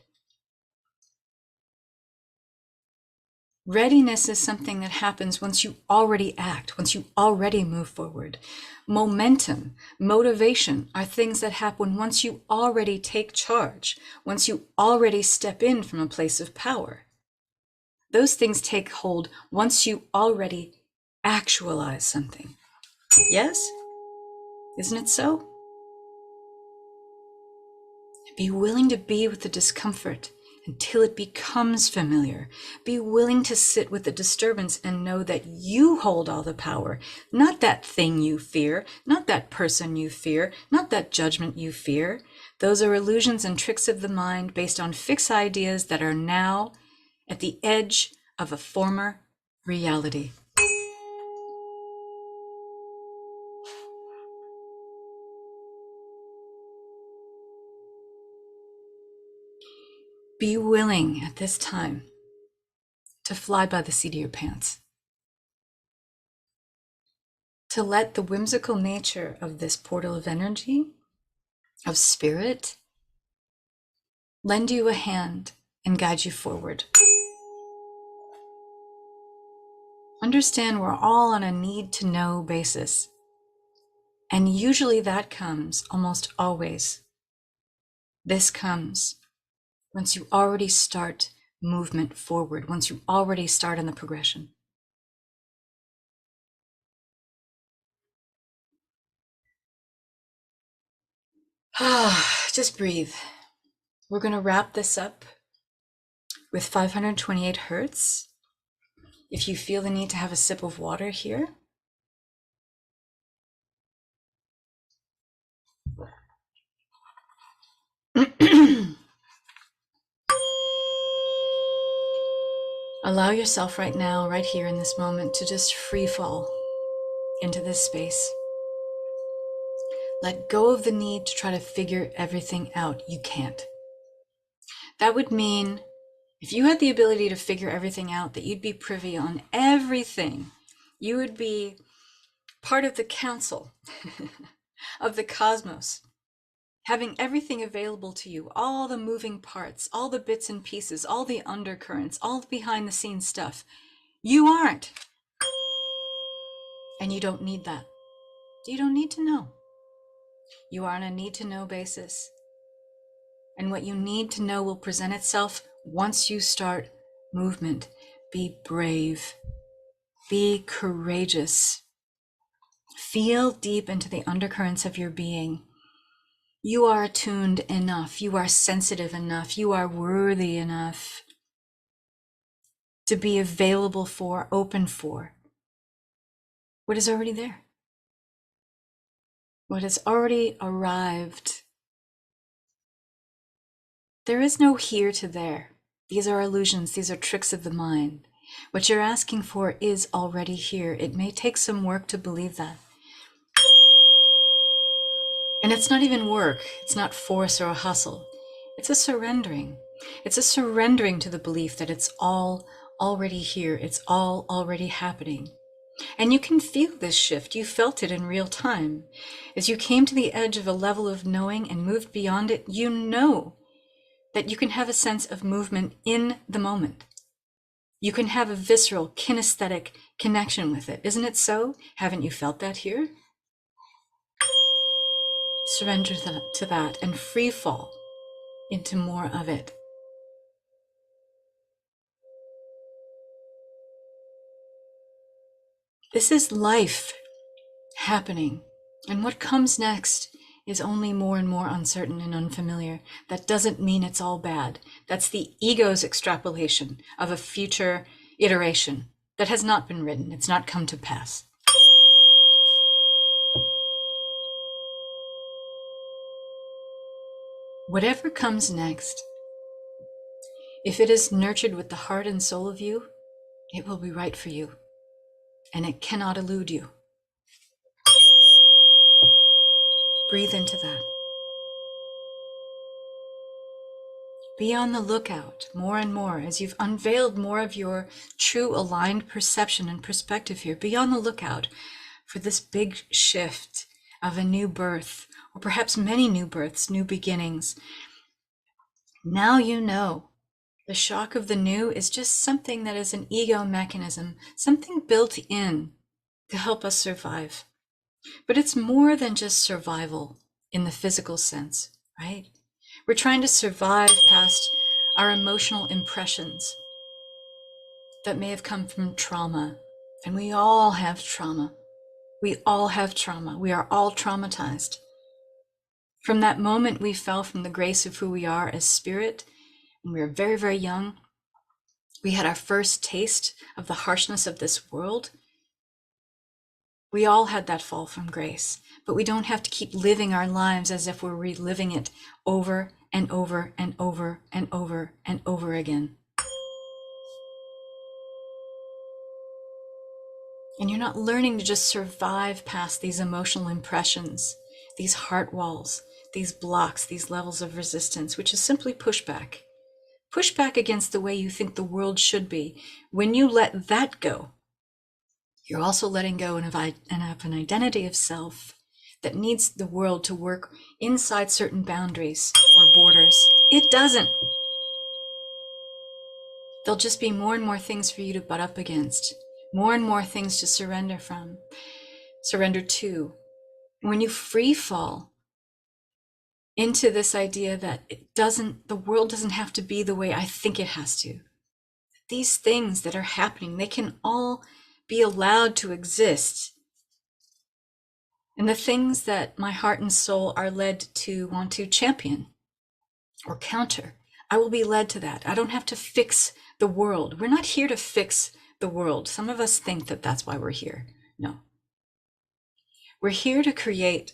Readiness is something that happens once you already act, once you already move forward. Momentum, motivation are things that happen once you already take charge, once you already step in from a place of power. Those things take hold once you already actualize something. Yes? Isn't it so? Be willing to be with the discomfort until it becomes familiar. Be willing to sit with the disturbance and know that you hold all the power, not that thing you fear, not that person you fear, not that judgment you fear. Those are illusions and tricks of the mind based on fixed ideas that are now at the edge of a former reality. Be willing at this time to fly by the seat of your pants, to let the whimsical nature of this portal of energy, of spirit, lend you a hand and guide you forward. Understand we're all on a need to know basis. And usually that comes, almost always, this comes once you already start movement forward, once you already start on the progression. Just breathe. We're going to wrap this up with 528 hertz. If you feel the need to have a sip of water here, allow yourself right now, right here in this moment, to just free fall into this space. Let go of the need to try to figure everything out. You can't. That would mean if you had the ability to figure everything out, that you'd be privy on everything. You would be part of the council of the cosmos, having everything available to you, all the moving parts, all the bits and pieces, all the undercurrents, all the behind the scenes stuff. You aren't. And you don't need that. You don't need to know. You are on a need to know basis. And what you need to know will present itself once you start movement. Be brave. Be courageous. Feel deep into the undercurrents of your being. You are attuned enough. You are sensitive enough. You are worthy enough to be available for, open for what is already there. What has already arrived. There is no here to there. These are illusions. These are tricks of the mind. What you're asking for is already here. It may take some work to believe that. And it's not even work. It's not force or a hustle. It's a surrendering. It's a surrendering to the belief that it's all already here. It's all already happening. And you can feel this shift. You felt it in real time. As you came to the edge of a level of knowing and moved beyond it, you know that you can have a sense of movement in the moment. You can have a visceral, kinesthetic connection with it. Isn't it so? Haven't you felt that here? Surrender to that and free fall into more of it. This is life happening. And what comes next is only more and more uncertain and unfamiliar. That doesn't mean it's all bad. That's the ego's extrapolation of a future iteration that has not been written. It's not come to pass. Whatever comes next, if it is nurtured with the heart and soul of you, it will be right for you, and it cannot elude you. Breathe into that. Be on the lookout more and more as you've unveiled more of your true aligned perception and perspective here. Be on the lookout for this big shift of a new birth, or perhaps many new births, new beginnings. Now you know The shock of the new is just something that is an ego mechanism, something built in to help us survive. But it's more than just survival in the physical sense, right? We're trying to survive past our emotional impressions that may have come from trauma. And we all have trauma. We all have trauma. We are all traumatized. From that moment we fell from the grace of who we are as spirit, when we were very, very young, we had our first taste of the harshness of this world. We all had that fall from grace, but we don't have to keep living our lives as if we're reliving it over and over and over and over and over again. And you're not learning to just survive past these emotional impressions, these heart walls, these blocks, these levels of resistance, which is simply pushback. Pushback against the way you think the world should be. When you let that go, you're also letting go of an identity of self that needs the world to work inside certain boundaries or borders. It doesn't. There'll just be more and more things for you to butt up against, more and more things to surrender from, surrender to. When you free fall into this idea that the world doesn't have to be the way I think it has to. These things that are happening, they can all be allowed to exist. And the things that my heart and soul are led to want to champion or counter, I will be led to that. I don't have to fix the world. We're not here to fix the world. Some of us think that that's why we're here. No. We're here to create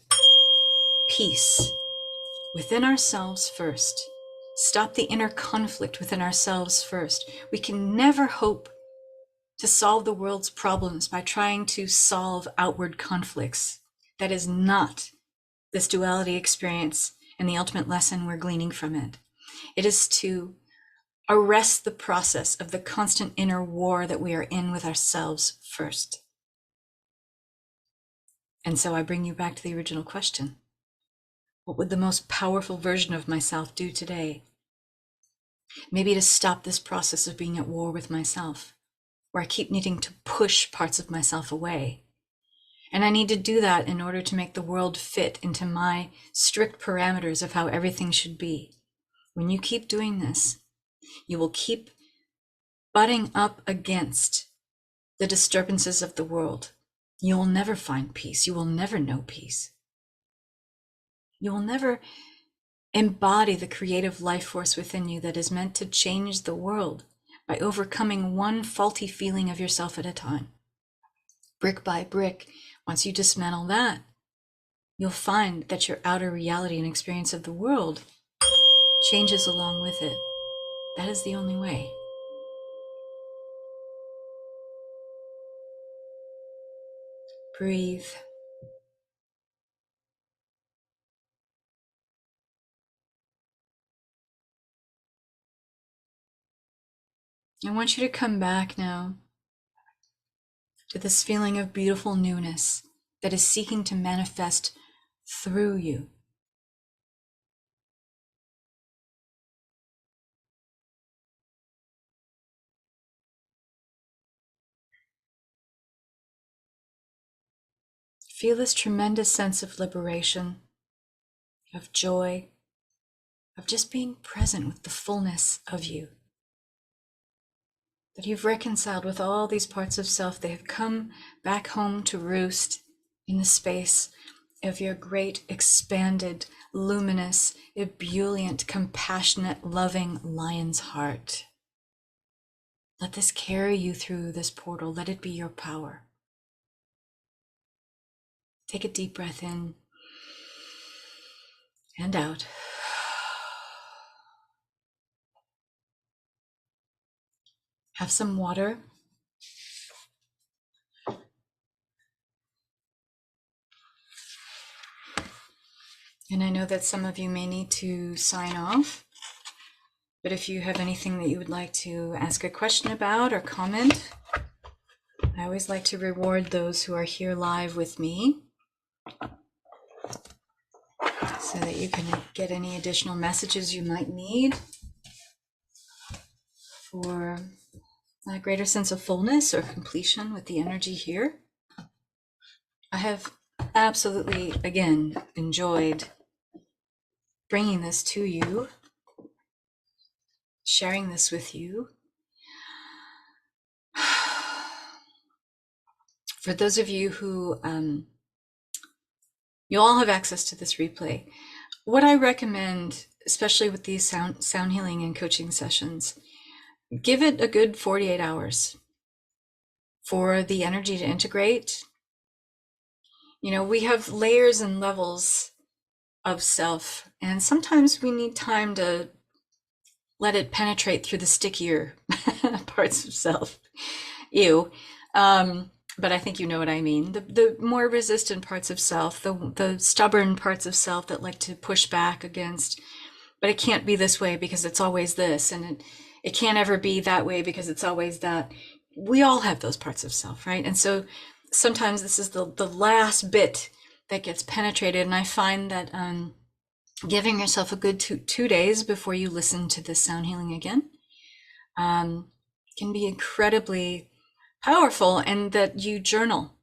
peace within ourselves first. Stop the inner conflict within ourselves first. We can never hope to solve the world's problems by trying to solve outward conflicts. That is not this duality experience and the ultimate lesson we're gleaning from it. It is to arrest the process of the constant inner war that we are in with ourselves first. And so I bring you back to the original question. What would the most powerful version of myself do today? Maybe to stop this process of being at war with myself, where I keep needing to push parts of myself away. And I need to do that in order to make the world fit into my strict parameters of how everything should be. When you keep doing this, you will keep butting up against the disturbances of the world. You will never find peace. You will never know peace. You will never embody the creative life force within you that is meant to change the world by overcoming one faulty feeling of yourself at a time. Brick by brick, once you dismantle that, you'll find that your outer reality and experience of the world changes along with it. That is the only way. Breathe. I want you to come back now to this feeling of beautiful newness that is seeking to manifest through you. Feel this tremendous sense of liberation, of joy, of just being present with the fullness of you. That you've reconciled with all these parts of self. They have come back home to roost in the space of your great, expanded, luminous, ebullient, compassionate, loving lion's heart. Let this carry you through this portal. Let it be your power. Take a deep breath in and out. Have some water. And I know that some of you may need to sign off, but if you have anything that you would like to ask a question about or comment, I always like to reward those who are here live with me so that you can get any additional messages you might need. for a greater sense of fullness or completion with the energy here. I have absolutely, again, enjoyed bringing this to you, sharing this with you. For those of you who, you all have access to this replay. What I recommend, especially with these sound healing and coaching sessions, give it a good 48 hours for the energy to integrate. You know, we have layers and levels of self, and sometimes we need time to let it penetrate through the stickier parts of self. Ew. But I think you know what I mean. The more resistant parts of self, the stubborn parts of self that like to push back against, but it can't be this way because it's always this, and it can't ever be that way because it's always that. We all have those parts of self, right? And so sometimes this is the last bit that gets penetrated, and I find that giving yourself a good two days before you listen to this sound healing again can be incredibly powerful, and that you journal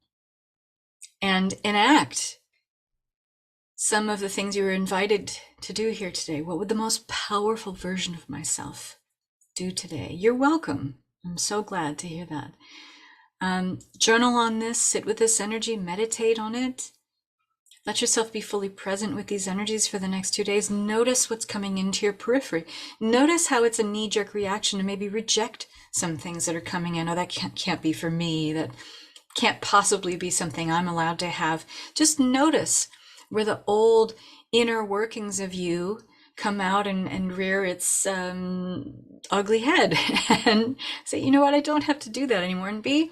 and enact some of the things you were invited to do here today. What would the most powerful version of myself do today? You're welcome. I'm so glad to hear that. Journal on this, sit with this energy, meditate on it. Let yourself be fully present with these energies for the next 2 days. Notice what's coming into your periphery. Notice how it's a knee-jerk reaction to maybe reject some things that are coming in. Oh, that can't be for me. That can't possibly be something I'm allowed to have. Just notice where the old inner workings of you come out and rear its ugly head and say, you know what, I don't have to do that anymore, and be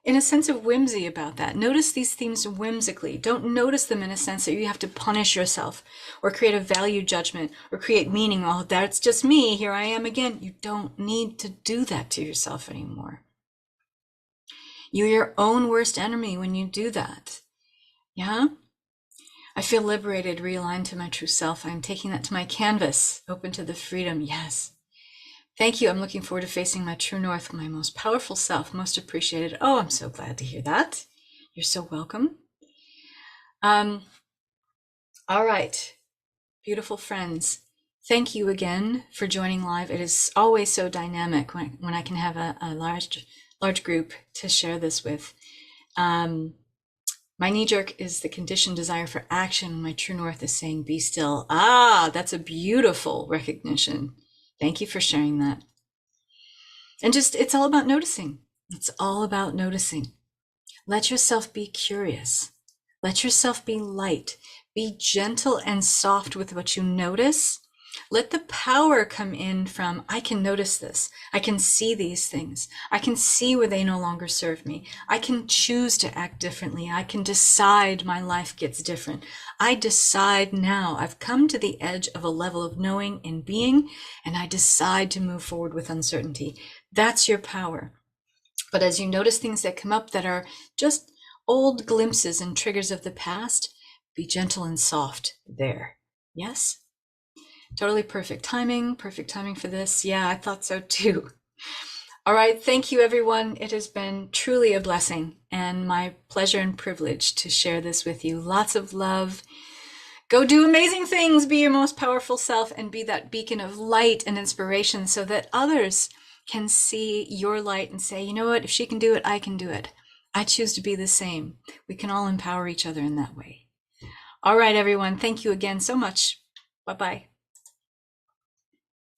in a sense of whimsy about that. Notice these themes whimsically. Don't notice them in a sense that you have to punish yourself or create a value judgment or create meaning. Oh, that's just me. Here I am again. You don't need to do that to yourself anymore. You're your own worst enemy when you do that. Yeah? I feel liberated, realigned to my true self. I'm taking that to my canvas, open to the freedom. Yes. Thank you. I'm looking forward to facing my true north, my most powerful self, most appreciated. Oh, I'm so glad to hear that. You're so welcome. All right, beautiful friends. Thank you again for joining live. It is always so dynamic when I can have a large group to share this with. My knee-jerk is the conditioned desire for action. My true north is saying, be still. Ah, that's a beautiful recognition. Thank you for sharing that. And just, it's all about noticing. It's all about noticing. Let yourself be curious. Let yourself be light. Be gentle and soft with what you notice. Let the power come in from, I can notice this. I can see these things. I can see where they no longer serve me. I can choose to act differently. I can decide my life gets different. I decide now. I've come to the edge of a level of knowing and being, and I decide to move forward with uncertainty. That's your power. But as you notice things that come up that are just old glimpses and triggers of the past, be gentle and soft there. Yes? Totally perfect timing for this. Yeah, I thought so too. All right, thank you everyone. It has been truly a blessing and my pleasure and privilege to share this with you. Lots of love. Go do amazing things, be your most powerful self, and be that beacon of light and inspiration so that others can see your light and say, you know what, if she can do it, I can do it. I choose to be the same. We can all empower each other in that way. All right, everyone. Thank you again so much. Bye-bye.